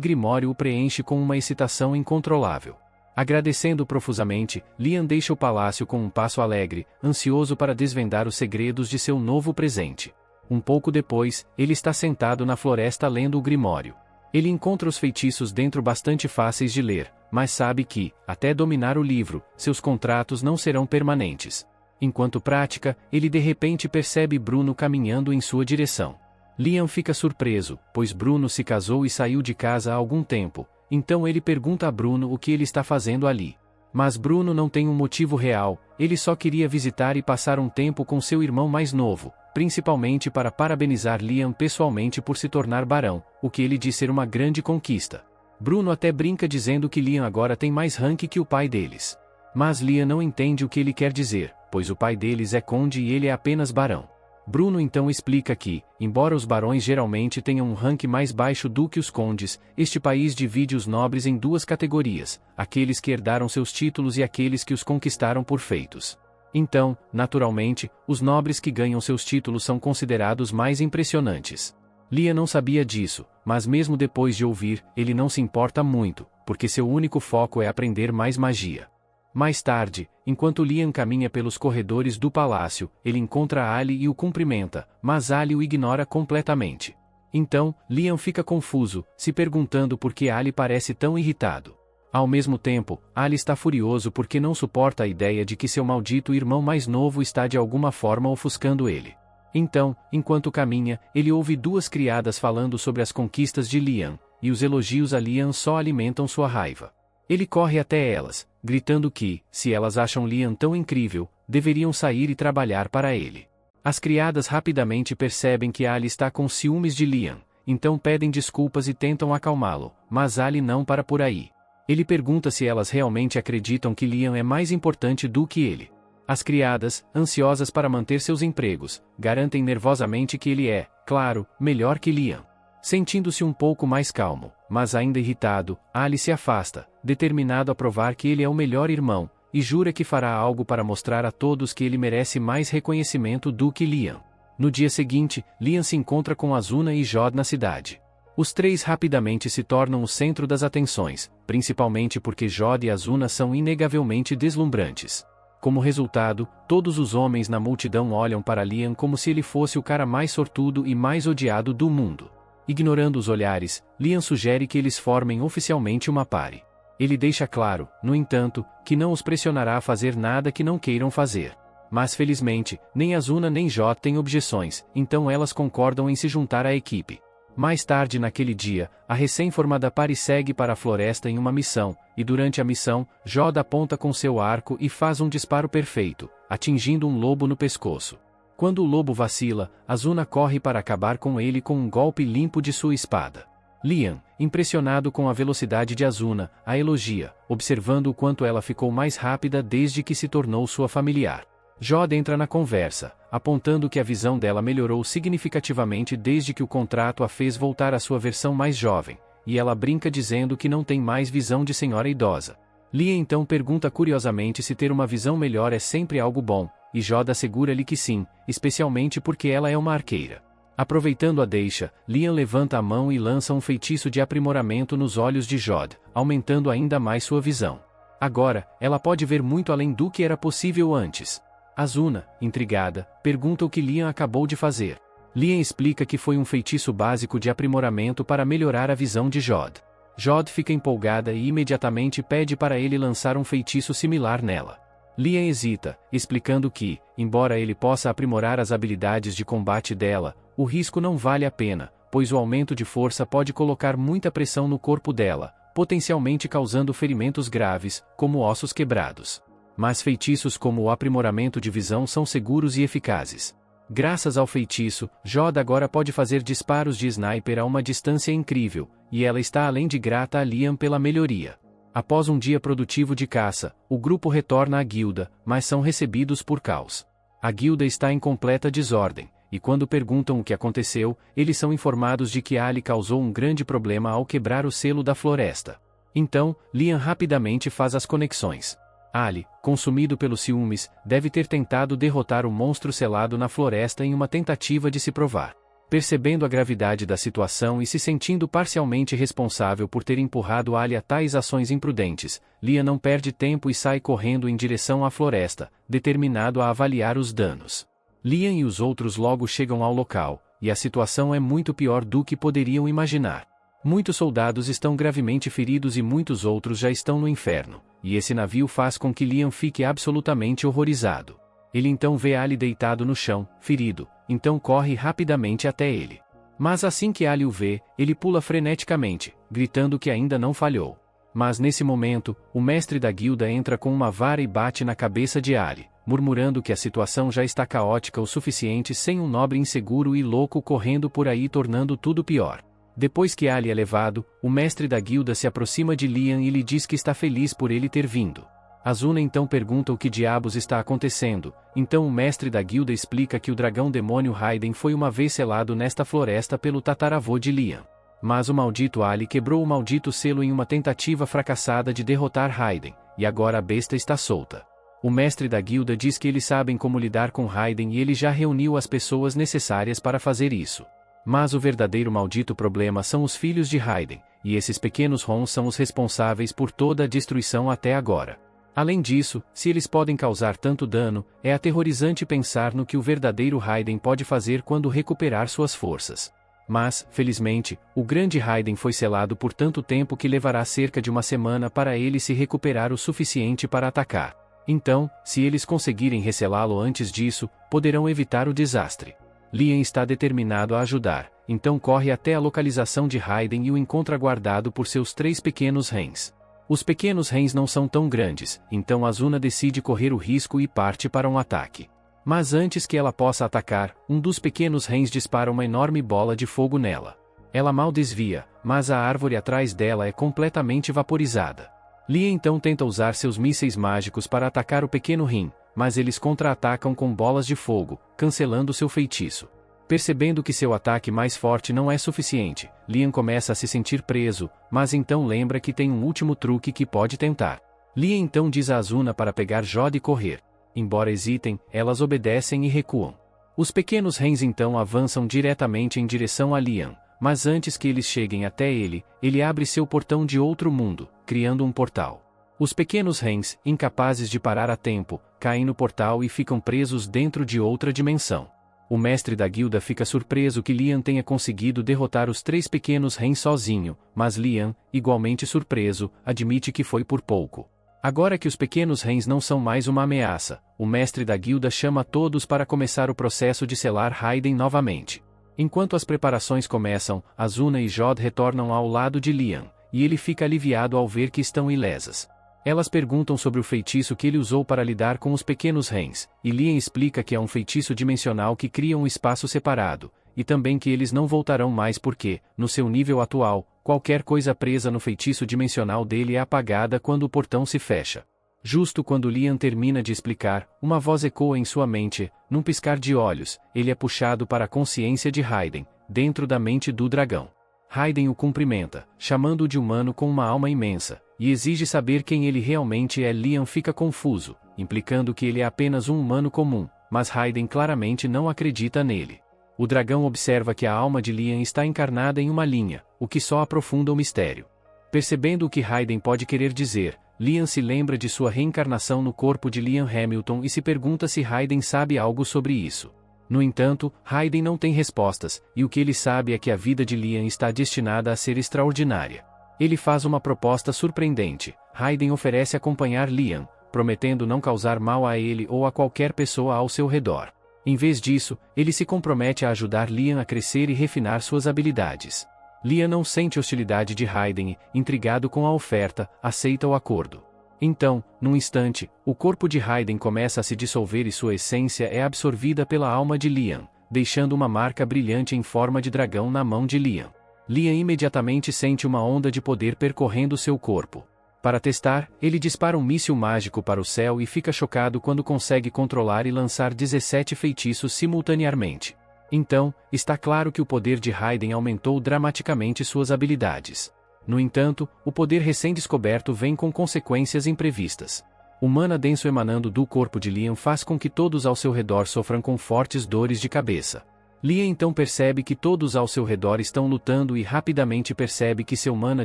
grimório o preenche com uma excitação incontrolável. Agradecendo profusamente, Liam deixa o palácio com um passo alegre, ansioso para desvendar os segredos de seu novo presente. Um pouco depois, ele está sentado na floresta lendo o grimório. Ele encontra os feitiços dentro bastante fáceis de ler, mas sabe que, até dominar o livro, seus contratos não serão permanentes. Enquanto prática, ele de repente percebe Bruno caminhando em sua direção. Liam fica surpreso, pois Bruno se casou e saiu de casa há algum tempo. Então ele pergunta a Bruno o que ele está fazendo ali. Mas Bruno não tem um motivo real, ele só queria visitar e passar um tempo com seu irmão mais novo, principalmente para parabenizar Liam pessoalmente por se tornar barão, o que ele diz ser uma grande conquista. Bruno até brinca dizendo que Liam agora tem mais rank que o pai deles. Mas Liam não entende o que ele quer dizer, pois o pai deles é conde e ele é apenas barão. Bruno então explica que, embora os barões geralmente tenham um rank mais baixo do que os condes, este país divide os nobres em duas categorias, aqueles que herdaram seus títulos e aqueles que os conquistaram por feitos. Então, naturalmente, os nobres que ganham seus títulos são considerados mais impressionantes. Liam não sabia disso, mas mesmo depois de ouvir, ele não se importa muito, porque seu único foco é aprender mais magia. Mais tarde, enquanto Liam caminha pelos corredores do palácio, ele encontra Ali e o cumprimenta, mas Ali o ignora completamente. Então, Liam fica confuso, se perguntando por que Ali parece tão irritado. Ao mesmo tempo, Ali está furioso porque não suporta a ideia de que seu maldito irmão mais novo está de alguma forma ofuscando ele. Então, enquanto caminha, ele ouve duas criadas falando sobre as conquistas de Liam, e os elogios a Liam só alimentam sua raiva. Ele corre até elas, gritando que, se elas acham Liam tão incrível, deveriam sair e trabalhar para ele. As criadas rapidamente percebem que Ali está com ciúmes de Liam, então pedem desculpas e tentam acalmá-lo, mas Ali não para por aí. Ele pergunta se elas realmente acreditam que Liam é mais importante do que ele. As criadas, ansiosas para manter seus empregos, garantem nervosamente que ele é, claro, melhor que Liam. Sentindo-se um pouco mais calmo, mas ainda irritado, Ali se afasta, determinado a provar que ele é o melhor irmão, e jura que fará algo para mostrar a todos que ele merece mais reconhecimento do que Liam. No dia seguinte, Liam se encontra com Azuna e Jod na cidade. Os três rapidamente se tornam o centro das atenções, principalmente porque Jod e Azuna são inegavelmente deslumbrantes. Como resultado, todos os homens na multidão olham para Liam como se ele fosse o cara mais sortudo e mais odiado do mundo. Ignorando os olhares, Liam sugere que eles formem oficialmente uma pare. Ele deixa claro, no entanto, que não os pressionará a fazer nada que não queiram fazer. Mas felizmente, nem Azuna nem Jod têm objeções, então elas concordam em se juntar à equipe. Mais tarde naquele dia, a recém-formada pare segue para a floresta em uma missão, e durante a missão, Jod aponta com seu arco e faz um disparo perfeito, atingindo um lobo no pescoço. Quando o lobo vacila, Azuna corre para acabar com ele com um golpe limpo de sua espada. Liam, impressionado com a velocidade de Azuna, a elogia, observando o quanto ela ficou mais rápida desde que se tornou sua familiar. Jod entra na conversa, apontando que a visão dela melhorou significativamente desde que o contrato a fez voltar à sua versão mais jovem, e ela brinca dizendo que não tem mais visão de senhora idosa. Liam então pergunta curiosamente se ter uma visão melhor é sempre algo bom, e Jod assegura-lhe que sim, especialmente porque ela é uma arqueira. Aproveitando a deixa, Liam levanta a mão e lança um feitiço de aprimoramento nos olhos de Jod, aumentando ainda mais sua visão. Agora, ela pode ver muito além do que era possível antes. Azuna, intrigada, pergunta o que Liam acabou de fazer. Liam explica que foi um feitiço básico de aprimoramento para melhorar a visão de Jod. Jod fica empolgada e imediatamente pede para ele lançar um feitiço similar nela. Liam hesita, explicando que, embora ele possa aprimorar as habilidades de combate dela, o risco não vale a pena, pois o aumento de força pode colocar muita pressão no corpo dela, potencialmente causando ferimentos graves, como ossos quebrados. Mas feitiços como o aprimoramento de visão são seguros e eficazes. Graças ao feitiço, Jod agora pode fazer disparos de sniper a uma distância incrível, e ela está além de grata a Liam pela melhoria. Após um dia produtivo de caça, o grupo retorna à guilda, mas são recebidos por caos. A guilda está em completa desordem, e quando perguntam o que aconteceu, eles são informados de que Ali causou um grande problema ao quebrar o selo da floresta. Então, Liam rapidamente faz as conexões. Ali, consumido pelos ciúmes, deve ter tentado derrotar o monstro selado na floresta em uma tentativa de se provar. Percebendo a gravidade da situação e se sentindo parcialmente responsável por ter empurrado Ali a tais ações imprudentes, Liam não perde tempo e sai correndo em direção à floresta, determinado a avaliar os danos. Liam e os outros logo chegam ao local, e a situação é muito pior do que poderiam imaginar. Muitos soldados estão gravemente feridos e muitos outros já estão no inferno, e esse navio faz com que Liam fique absolutamente horrorizado. Ele então vê Ali deitado no chão, ferido, então corre rapidamente até ele. Mas assim que Ali o vê, ele pula freneticamente, gritando que ainda não falhou. Mas nesse momento, o mestre da guilda entra com uma vara e bate na cabeça de Ali, murmurando que a situação já está caótica o suficiente sem um nobre inseguro e louco correndo por aí tornando tudo pior. Depois que Ali é levado, o mestre da guilda se aproxima de Liam e lhe diz que está feliz por ele ter vindo. Azuna então pergunta o que diabos está acontecendo, então o mestre da guilda explica que o dragão demônio Raiden foi uma vez selado nesta floresta pelo tataravô de Liam. Mas o maldito Ali quebrou o maldito selo em uma tentativa fracassada de derrotar Raiden, e agora a besta está solta. O mestre da guilda diz que eles sabem como lidar com Raiden e ele já reuniu as pessoas necessárias para fazer isso. Mas o verdadeiro maldito problema são os filhos de Raiden, e esses pequenos Rons são os responsáveis por toda a destruição até agora. Além disso, se eles podem causar tanto dano, é aterrorizante pensar no que o verdadeiro Raiden pode fazer quando recuperar suas forças. Mas, felizmente, o grande Raiden foi selado por tanto tempo que levará cerca de uma semana para ele se recuperar o suficiente para atacar. Então, se eles conseguirem reselá-lo antes disso, poderão evitar o desastre. Liam está determinado a ajudar, então corre até a localização de Raiden e o encontra guardado por seus 3 pequenos rens. Os pequenos rens não são tão grandes, então Azuna decide correr o risco e parte para um ataque. Mas antes que ela possa atacar, um dos pequenos rens dispara uma enorme bola de fogo nela. Ela mal desvia, mas a árvore atrás dela é completamente vaporizada. Liam então tenta usar seus mísseis mágicos para atacar o pequeno rim, mas eles contra-atacam com bolas de fogo, cancelando seu feitiço. Percebendo que seu ataque mais forte não é suficiente, Liam começa a se sentir preso, mas então lembra que tem um último truque que pode tentar. Liam então diz a Azuna para pegar Jod e correr. Embora hesitem, elas obedecem e recuam. Os pequenos rens então avançam diretamente em direção a Liam, mas antes que eles cheguem até ele, ele abre seu portão de outro mundo, criando um portal. Os pequenos rens, incapazes de parar a tempo, caem no portal e ficam presos dentro de outra dimensão. O mestre da guilda fica surpreso que Liam tenha conseguido derrotar os 3 pequenos rens sozinho, mas Liam, igualmente surpreso, admite que foi por pouco. Agora que os pequenos rens não são mais uma ameaça, o mestre da guilda chama todos para começar o processo de selar Raiden novamente. Enquanto as preparações começam, Azuna e Jod retornam ao lado de Liam, e ele fica aliviado ao ver que estão ilesas. Elas perguntam sobre o feitiço que ele usou para lidar com os pequenos rens, e Liam explica que é um feitiço dimensional que cria um espaço separado, e também que eles não voltarão mais porque, no seu nível atual, qualquer coisa presa no feitiço dimensional dele é apagada quando o portão se fecha. Justo quando Liam termina de explicar, uma voz ecoa em sua mente, num piscar de olhos, ele é puxado para a consciência de Raiden, dentro da mente do dragão. Raiden o cumprimenta, chamando-o de humano com uma alma imensa, e exige saber quem ele realmente é. Liam fica confuso, implicando que ele é apenas um humano comum, mas Raiden claramente não acredita nele. O dragão observa que a alma de Liam está encarnada em uma linha, o que só aprofunda o mistério. Percebendo o que Raiden pode querer dizer, Liam se lembra de sua reencarnação no corpo de Liam Hamilton e se pergunta se Raiden sabe algo sobre isso. No entanto, Raiden não tem respostas, e o que ele sabe é que a vida de Liam está destinada a ser extraordinária. Ele faz uma proposta surpreendente. Raiden oferece acompanhar Liam, prometendo não causar mal a ele ou a qualquer pessoa ao seu redor. Em vez disso, ele se compromete a ajudar Liam a crescer e refinar suas habilidades. Liam não sente hostilidade de Raiden e, intrigado com a oferta, aceita o acordo. Então, num instante, o corpo de Raiden começa a se dissolver e sua essência é absorvida pela alma de Liam, deixando uma marca brilhante em forma de dragão na mão de Liam. Liam imediatamente sente uma onda de poder percorrendo seu corpo. Para testar, ele dispara um míssil mágico para o céu e fica chocado quando consegue controlar e lançar 17 feitiços simultaneamente. Então, está claro que o poder de Raiden aumentou dramaticamente suas habilidades. No entanto, o poder recém-descoberto vem com consequências imprevistas. O mana denso emanando do corpo de Liam faz com que todos ao seu redor sofram com fortes dores de cabeça. Liam então percebe que todos ao seu redor estão lutando e rapidamente percebe que seu mana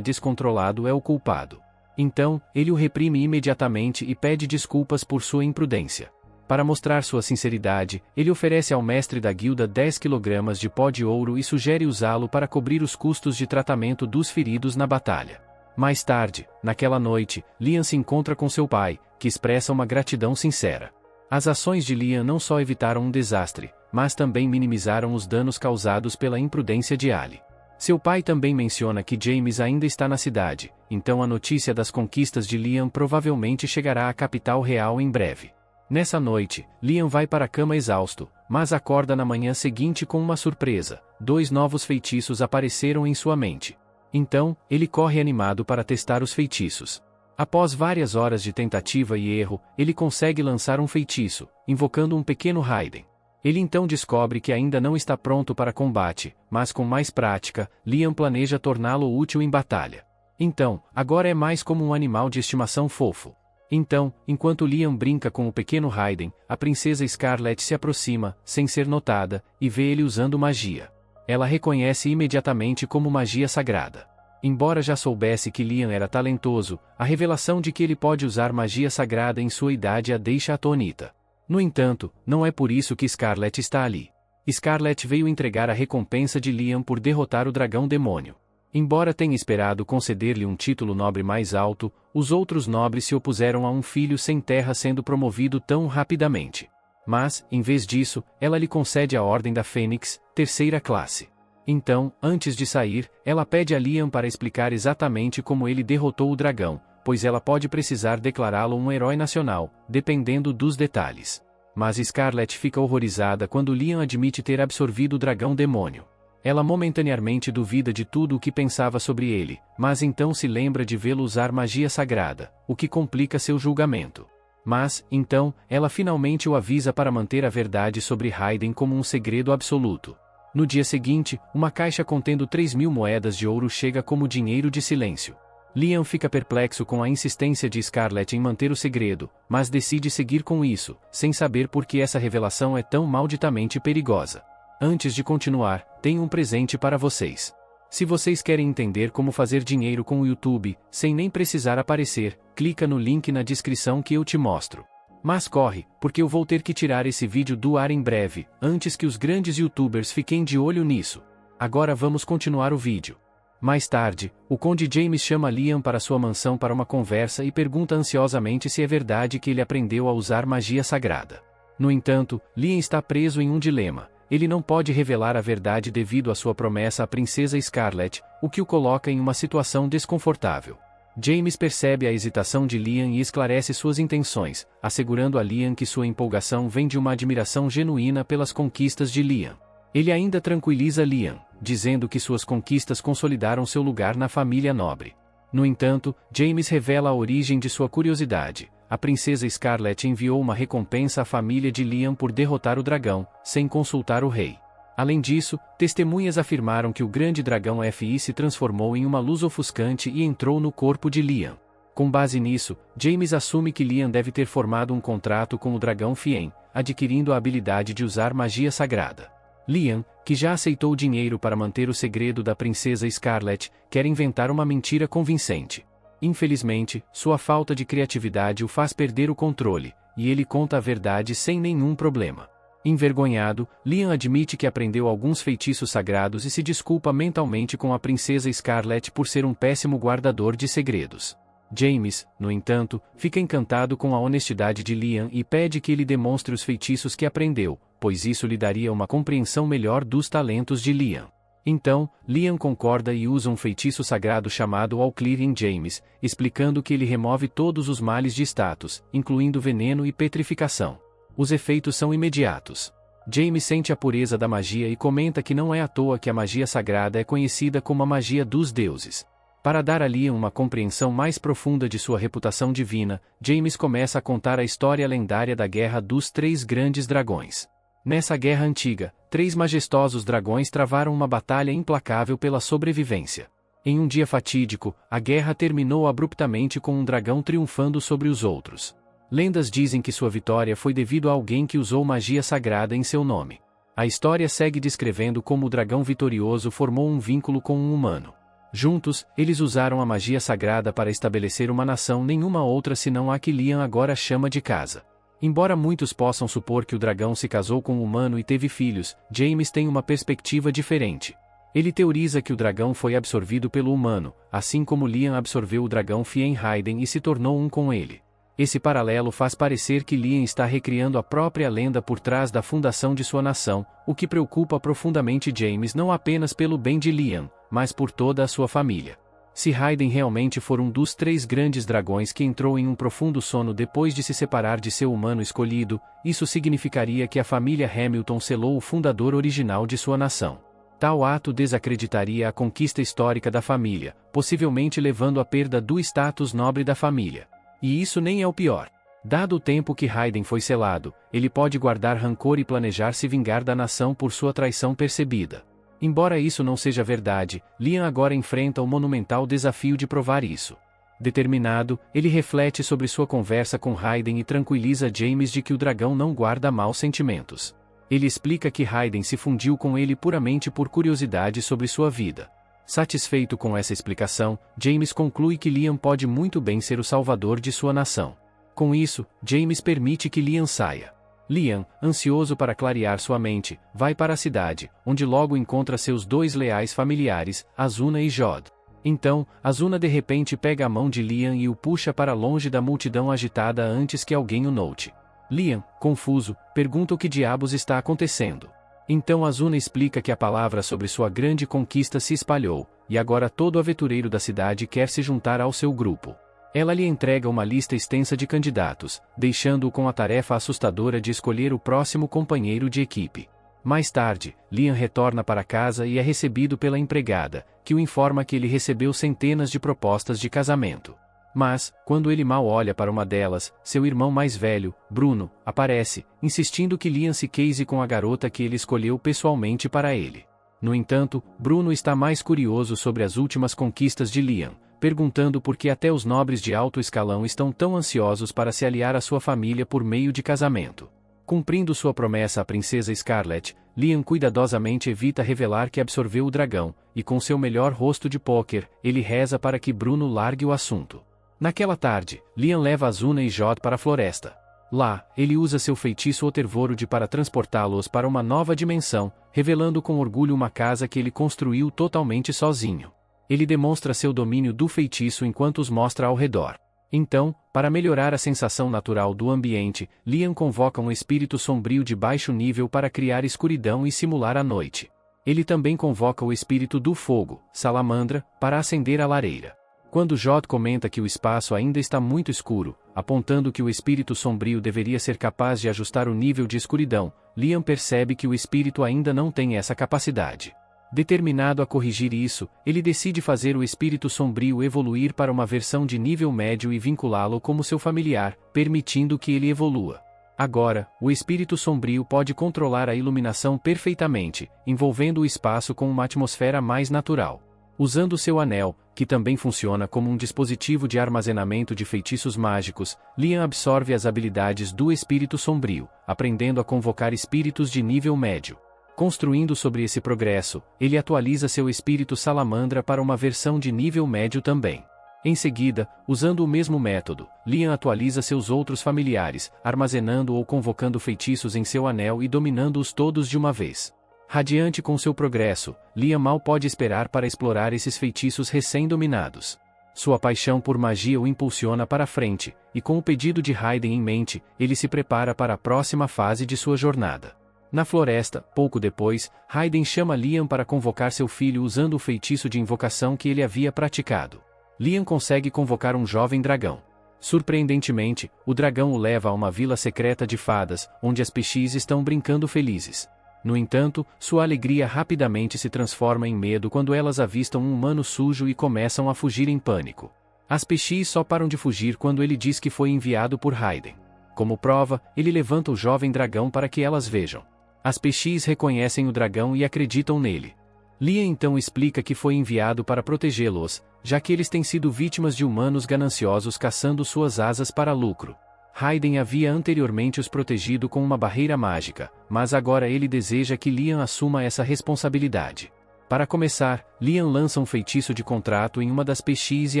descontrolado é o culpado. Então, ele o reprime imediatamente e pede desculpas por sua imprudência. Para mostrar sua sinceridade, ele oferece ao mestre da guilda 10 kg de pó de ouro e sugere usá-lo para cobrir os custos de tratamento dos feridos na batalha. Mais tarde, naquela noite, Liam se encontra com seu pai, que expressa uma gratidão sincera. As ações de Liam não só evitaram um desastre, mas também minimizaram os danos causados pela imprudência de Ali. Seu pai também menciona que James ainda está na cidade, então a notícia das conquistas de Liam provavelmente chegará à capital real em breve. Nessa noite, Liam vai para a cama exausto, mas acorda na manhã seguinte com uma surpresa: 2 novos feitiços apareceram em sua mente. Então, ele corre animado para testar os feitiços. Após várias horas de tentativa e erro, ele consegue lançar um feitiço, invocando um pequeno Raiden. Ele então descobre que ainda não está pronto para combate, mas com mais prática, Liam planeja torná-lo útil em batalha. Então, agora é mais como um animal de estimação fofo. Então, enquanto Liam brinca com o pequeno Raiden, a princesa Scarlet se aproxima, sem ser notada, e vê ele usando magia. Ela reconhece imediatamente como magia sagrada. Embora já soubesse que Liam era talentoso, a revelação de que ele pode usar magia sagrada em sua idade a deixa atônita. No entanto, não é por isso que Scarlet está ali. Scarlet veio entregar a recompensa de Liam por derrotar o dragão demônio. Embora tenha esperado conceder-lhe um título nobre mais alto, os outros nobres se opuseram a um filho sem terra sendo promovido tão rapidamente. Mas, em vez disso, ela lhe concede a Ordem da Fênix, 3ª classe. Então, antes de sair, ela pede a Liam para explicar exatamente como ele derrotou o dragão, pois ela pode precisar declará-lo um herói nacional, dependendo dos detalhes. Mas Scarlet fica horrorizada quando Liam admite ter absorvido o dragão demônio. Ela momentaneamente duvida de tudo o que pensava sobre ele, mas então se lembra de vê-lo usar magia sagrada, o que complica seu julgamento. Mas, então, ela finalmente o avisa para manter a verdade sobre Raiden como um segredo absoluto. No dia seguinte, uma caixa contendo 3.000 moedas de ouro chega como dinheiro de silêncio. Liam fica perplexo com a insistência de Scarlet em manter o segredo, mas decide seguir com isso, sem saber por que essa revelação é tão malditamente perigosa. Antes de continuar, tenho um presente para vocês. Se vocês querem entender como fazer dinheiro com o YouTube, sem nem precisar aparecer, clica no link na descrição que eu te mostro. Mas corre, porque eu vou ter que tirar esse vídeo do ar em breve, antes que os grandes YouTubers fiquem de olho nisso. Agora vamos continuar o vídeo. Mais tarde, o Conde James chama Liam para sua mansão para uma conversa e pergunta ansiosamente se é verdade que ele aprendeu a usar magia sagrada. No entanto, Liam está preso em um dilema. Ele não pode revelar a verdade devido à sua promessa à princesa Scarlet, o que o coloca em uma situação desconfortável. James percebe a hesitação de Liam e esclarece suas intenções, assegurando a Liam que sua empolgação vem de uma admiração genuína pelas conquistas de Liam. Ele ainda tranquiliza Liam, dizendo que suas conquistas consolidaram seu lugar na família nobre. No entanto, James revela a origem de sua curiosidade. A princesa Scarlet enviou uma recompensa à família de Liam por derrotar o dragão, sem consultar o rei. Além disso, testemunhas afirmaram que o grande dragão FI se transformou em uma luz ofuscante e entrou no corpo de Liam. Com base nisso, James assume que Liam deve ter formado um contrato com o dragão Fien, adquirindo a habilidade de usar magia sagrada. Liam, que já aceitou dinheiro para manter o segredo da princesa Scarlet, quer inventar uma mentira convincente. Infelizmente, sua falta de criatividade o faz perder o controle, e ele conta a verdade sem nenhum problema. Envergonhado, Liam admite que aprendeu alguns feitiços sagrados e se desculpa mentalmente com a princesa Scarlet por ser um péssimo guardador de segredos. James, no entanto, fica encantado com a honestidade de Liam e pede que ele demonstre os feitiços que aprendeu, pois isso lhe daria uma compreensão melhor dos talentos de Liam. Então, Liam concorda e usa um feitiço sagrado chamado All Clear em James, explicando que ele remove todos os males de status, incluindo veneno e petrificação. Os efeitos são imediatos. James sente a pureza da magia e comenta que não é à toa que a magia sagrada é conhecida como a magia dos deuses. Para dar a Liam uma compreensão mais profunda de sua reputação divina, James começa a contar a história lendária da Guerra dos Três Grandes Dragões. Nessa guerra antiga, 3 majestosos dragões travaram uma batalha implacável pela sobrevivência. Em um dia fatídico, a guerra terminou abruptamente com um dragão triunfando sobre os outros. Lendas dizem que sua vitória foi devido a alguém que usou magia sagrada em seu nome. A história segue descrevendo como o dragão vitorioso formou um vínculo com um humano. Juntos, eles usaram a magia sagrada para estabelecer uma nação nenhuma outra senão a que Liam agora chama de casa. Embora muitos possam supor que o dragão se casou com um humano e teve filhos, James tem uma perspectiva diferente. Ele teoriza que o dragão foi absorvido pelo humano, assim como Liam absorveu o dragão Fienheiden e se tornou um com ele. Esse paralelo faz parecer que Liam está recriando a própria lenda por trás da fundação de sua nação, o que preocupa profundamente James não apenas pelo bem de Liam, mas por toda a sua família. Se Hayden realmente for um dos 3 grandes dragões que entrou em um profundo sono depois de se separar de seu humano escolhido, isso significaria que a família Hamilton selou o fundador original de sua nação. Tal ato desacreditaria a conquista histórica da família, possivelmente levando à perda do status nobre da família. E isso nem é o pior. Dado o tempo que Hayden foi selado, ele pode guardar rancor e planejar se vingar da nação por sua traição percebida. Embora isso não seja verdade, Liam agora enfrenta o monumental desafio de provar isso. Determinado, ele reflete sobre sua conversa com Hayden e tranquiliza James de que o dragão não guarda maus sentimentos. Ele explica que Hayden se fundiu com ele puramente por curiosidade sobre sua vida. Satisfeito com essa explicação, James conclui que Liam pode muito bem ser o salvador de sua nação. Com isso, James permite que Liam saia. Liam, ansioso para clarear sua mente, vai para a cidade, onde logo encontra seus 2 leais familiares, Azuna e Jod. Então, Azuna de repente pega a mão de Liam e o puxa para longe da multidão agitada antes que alguém o note. Liam, confuso, pergunta o que diabos está acontecendo. Então Azuna explica que a palavra sobre sua grande conquista se espalhou, e agora todo aventureiro da cidade quer se juntar ao seu grupo. Ela lhe entrega uma lista extensa de candidatos, deixando-o com a tarefa assustadora de escolher o próximo companheiro de equipe. Mais tarde, Liam retorna para casa e é recebido pela empregada, que o informa que ele recebeu centenas de propostas de casamento. Mas, quando ele mal olha para uma delas, seu irmão mais velho, Bruno, aparece, insistindo que Liam se case com a garota que ele escolheu pessoalmente para ele. No entanto, Bruno está mais curioso sobre as últimas conquistas de Liam, perguntando por que até os nobres de alto escalão estão tão ansiosos para se aliar à sua família por meio de casamento. Cumprindo sua promessa à princesa Scarlett, Liam cuidadosamente evita revelar que absorveu o dragão, e com seu melhor rosto de pôquer, ele reza para que Bruno largue o assunto. Naquela tarde, Liam leva Azuna e Jod para a floresta. Lá, ele usa seu feitiço Otervorod para transportá-los para uma nova dimensão, revelando com orgulho uma casa que ele construiu totalmente sozinho. Ele demonstra seu domínio do feitiço enquanto os mostra ao redor. Então, para melhorar a sensação natural do ambiente, Liam convoca um espírito sombrio de baixo nível para criar escuridão e simular a noite. Ele também convoca o espírito do fogo, Salamandra, para acender a lareira. Quando Jod comenta que o espaço ainda está muito escuro, apontando que o espírito sombrio deveria ser capaz de ajustar o nível de escuridão, Liam percebe que o espírito ainda não tem essa capacidade. Determinado a corrigir isso, ele decide fazer o espírito sombrio evoluir para uma versão de nível médio e vinculá-lo como seu familiar, permitindo que ele evolua. Agora, o espírito sombrio pode controlar a iluminação perfeitamente, envolvendo o espaço com uma atmosfera mais natural. Usando seu anel, que também funciona como um dispositivo de armazenamento de feitiços mágicos, Liam absorve as habilidades do espírito sombrio, aprendendo a convocar espíritos de nível médio. Construindo sobre esse progresso, ele atualiza seu espírito salamandra para uma versão de nível médio também. Em seguida, usando o mesmo método, Liam atualiza seus outros familiares, armazenando ou convocando feitiços em seu anel e dominando-os todos de uma vez. Radiante com seu progresso, Liam mal pode esperar para explorar esses feitiços recém-dominados. Sua paixão por magia o impulsiona para frente, e com o pedido de Hayden em mente, ele se prepara para a próxima fase de sua jornada. Na floresta, pouco depois, Hayden chama Liam para convocar seu filho usando o feitiço de invocação que ele havia praticado. Liam consegue convocar um jovem dragão. Surpreendentemente, o dragão o leva a uma vila secreta de fadas, onde as pixies estão brincando felizes. No entanto, sua alegria rapidamente se transforma em medo quando elas avistam um humano sujo e começam a fugir em pânico. As Peixes só param de fugir quando ele diz que foi enviado por Raiden. Como prova, ele levanta o jovem dragão para que elas vejam. As Peixes reconhecem o dragão e acreditam nele. Liam então explica que foi enviado para protegê-los, já que eles têm sido vítimas de humanos gananciosos caçando suas asas para lucro. Raiden havia anteriormente os protegido com uma barreira mágica, mas agora ele deseja que Liam assuma essa responsabilidade. Para começar, Liam lança um feitiço de contrato em uma das Peixes e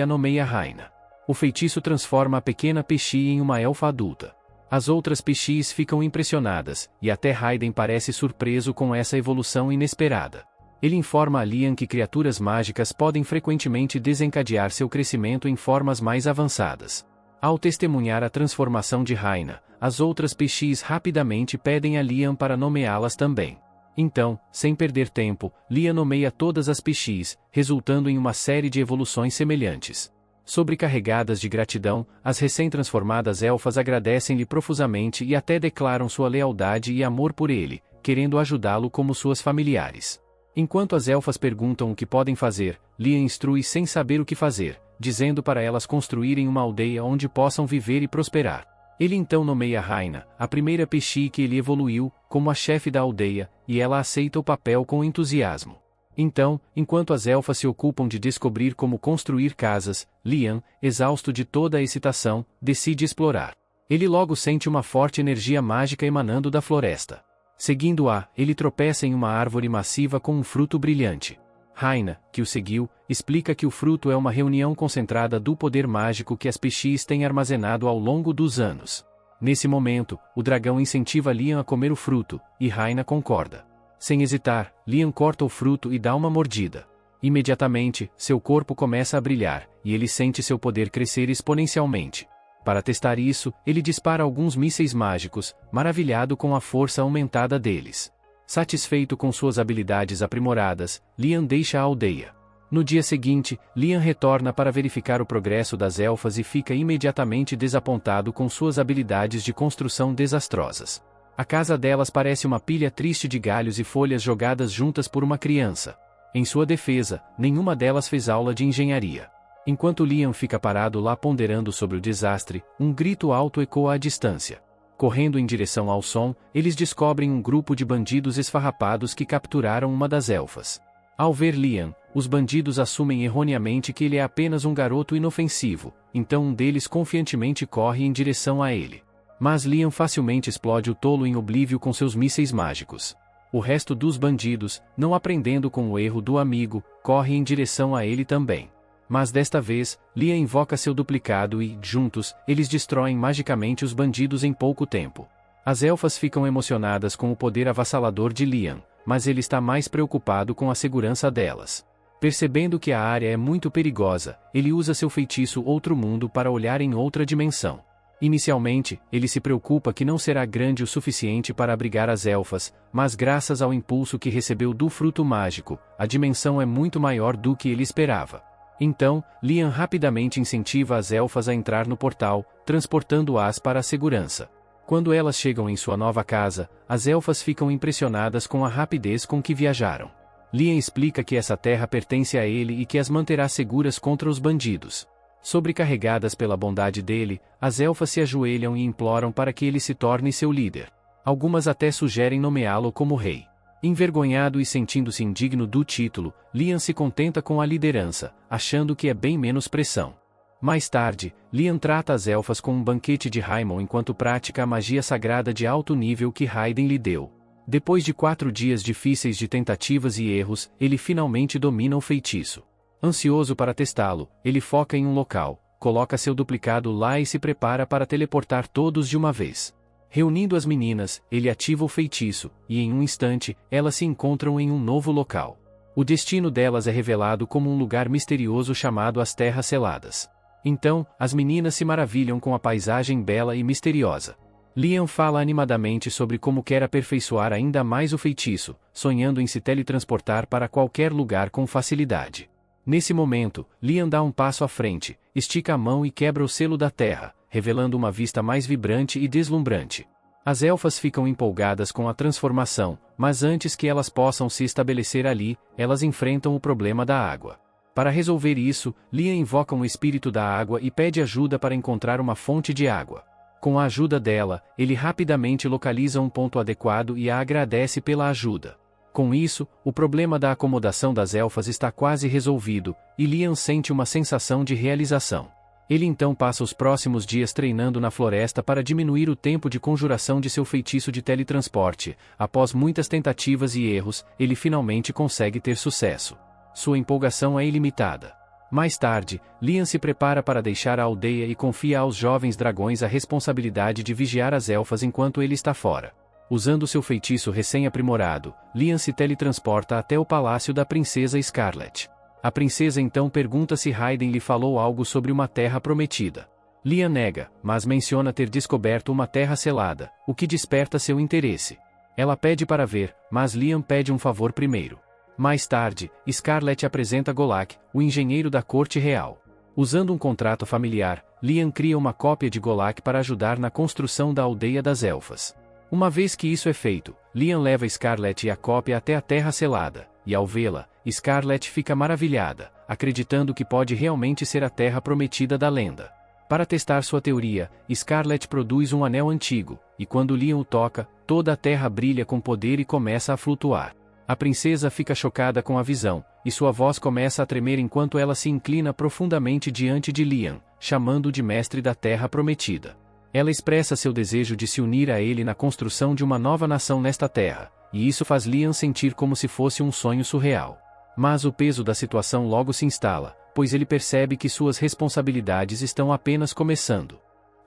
a nomeia Raina. O feitiço transforma a pequena Peixe em uma elfa adulta. As outras Peixes ficam impressionadas, e até Raiden parece surpreso com essa evolução inesperada. Ele informa a Liam que criaturas mágicas podem frequentemente desencadear seu crescimento em formas mais avançadas. Ao testemunhar a transformação de Raina, as outras Peixes rapidamente pedem a Liam para nomeá-las também. Então, sem perder tempo, Liam nomeia todas as Peixes, resultando em uma série de evoluções semelhantes. Sobrecarregadas de gratidão, as recém-transformadas elfas agradecem-lhe profusamente e até declaram sua lealdade e amor por ele, querendo ajudá-lo como suas familiares. Enquanto as elfas perguntam o que podem fazer, Liam instrui sem saber o que fazer, dizendo para elas construírem uma aldeia onde possam viver e prosperar. Ele então nomeia Raina, a primeira Peixe que ele evoluiu, como a chefe da aldeia, e ela aceita o papel com entusiasmo. Então, enquanto as elfas se ocupam de descobrir como construir casas, Liam, exausto de toda a excitação, decide explorar. Ele logo sente uma forte energia mágica emanando da floresta. Seguindo-a, ele tropeça em uma árvore massiva com um fruto brilhante. Raina, que o seguiu, explica que o fruto é uma reunião concentrada do poder mágico que as Peixes têm armazenado ao longo dos anos. Nesse momento, o dragão incentiva Liam a comer o fruto, e Raina concorda. Sem hesitar, Liam corta o fruto e dá uma mordida. Imediatamente, seu corpo começa a brilhar, e ele sente seu poder crescer exponencialmente. Para testar isso, ele dispara alguns mísseis mágicos, maravilhado com a força aumentada deles. Satisfeito com suas habilidades aprimoradas, Liam deixa a aldeia. No dia seguinte, Liam retorna para verificar o progresso das elfas e fica imediatamente desapontado com suas habilidades de construção desastrosas. A casa delas parece uma pilha triste de galhos e folhas jogadas juntas por uma criança. Em sua defesa, nenhuma delas fez aula de engenharia. Enquanto Liam fica parado lá ponderando sobre o desastre, um grito alto ecoa à distância. Correndo em direção ao som, eles descobrem um grupo de bandidos esfarrapados que capturaram uma das elfas. Ao ver Liam, os bandidos assumem erroneamente que ele é apenas um garoto inofensivo, então um deles confiantemente corre em direção a ele. Mas Liam facilmente explode o tolo em oblívio com seus mísseis mágicos. O resto dos bandidos, não aprendendo com o erro do amigo, corre em direção a ele também. Mas desta vez, Liam invoca seu duplicado e, juntos, eles destroem magicamente os bandidos em pouco tempo. As elfas ficam emocionadas com o poder avassalador de Liam, mas ele está mais preocupado com a segurança delas. Percebendo que a área é muito perigosa, ele usa seu feitiço Outro Mundo para olhar em outra dimensão. Inicialmente, ele se preocupa que não será grande o suficiente para abrigar as elfas, mas graças ao impulso que recebeu do fruto mágico, a dimensão é muito maior do que ele esperava. Então, Liam rapidamente incentiva as elfas a entrar no portal, transportando-as para a segurança. Quando elas chegam em sua nova casa, as elfas ficam impressionadas com a rapidez com que viajaram. Liam explica que essa terra pertence a ele e que as manterá seguras contra os bandidos. Sobrecarregadas pela bondade dele, as elfas se ajoelham e imploram para que ele se torne seu líder. Algumas até sugerem nomeá-lo como rei. Envergonhado e sentindo-se indigno do título, Liam se contenta com a liderança, achando que é bem menos pressão. Mais tarde, Liam trata as elfas com um banquete de Raimon enquanto pratica a magia sagrada de alto nível que Raiden lhe deu. Depois de 4 dias difíceis de tentativas e erros, ele finalmente domina o feitiço. Ansioso para testá-lo, ele foca em um local, coloca seu duplicado lá e se prepara para teleportar todos de uma vez. Reunindo as meninas, ele ativa o feitiço, e em um instante, elas se encontram em um novo local. O destino delas é revelado como um lugar misterioso chamado as Terras Seladas. Então, as meninas se maravilham com a paisagem bela e misteriosa. Liam fala animadamente sobre como quer aperfeiçoar ainda mais o feitiço, sonhando em se teletransportar para qualquer lugar com facilidade. Nesse momento, Liam dá um passo à frente, estica a mão e quebra o selo da terra, revelando uma vista mais vibrante e deslumbrante. As elfas ficam empolgadas com a transformação, mas antes que elas possam se estabelecer ali, elas enfrentam o problema da água. Para resolver isso, Liam invoca um espírito da água e pede ajuda para encontrar uma fonte de água. Com a ajuda dela, ele rapidamente localiza um ponto adequado e a agradece pela ajuda. Com isso, o problema da acomodação das elfas está quase resolvido, e Liam sente uma sensação de realização. Ele então passa os próximos dias treinando na floresta para diminuir o tempo de conjuração de seu feitiço de teletransporte. Após muitas tentativas e erros, ele finalmente consegue ter sucesso. Sua empolgação é ilimitada. Mais tarde, Liam se prepara para deixar a aldeia e confia aos jovens dragões a responsabilidade de vigiar as elfas enquanto ele está fora. Usando seu feitiço recém-aprimorado, Liam se teletransporta até o palácio da princesa Scarlet. A princesa então pergunta se Raiden lhe falou algo sobre uma terra prometida. Liam nega, mas menciona ter descoberto uma terra selada, o que desperta seu interesse. Ela pede para ver, mas Liam pede um favor primeiro. Mais tarde, Scarlet apresenta Golak, o engenheiro da corte real. Usando um contrato familiar, Liam cria uma cópia de Golak para ajudar na construção da aldeia das elfas. Uma vez que isso é feito, Liam leva Scarlet e a cópia até a Terra Selada, e ao vê-la, Scarlet fica maravilhada, acreditando que pode realmente ser a Terra Prometida da lenda. Para testar sua teoria, Scarlet produz um anel antigo, e quando Liam o toca, toda a Terra brilha com poder e começa a flutuar. A princesa fica chocada com a visão, e sua voz começa a tremer enquanto ela se inclina profundamente diante de Liam, chamando-o de Mestre da Terra Prometida. Ela expressa seu desejo de se unir a ele na construção de uma nova nação nesta terra, e isso faz Liam sentir como se fosse um sonho surreal. Mas o peso da situação logo se instala, pois ele percebe que suas responsabilidades estão apenas começando.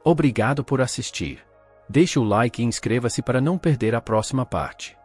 Obrigado por assistir. Deixe o like e inscreva-se para não perder a próxima parte.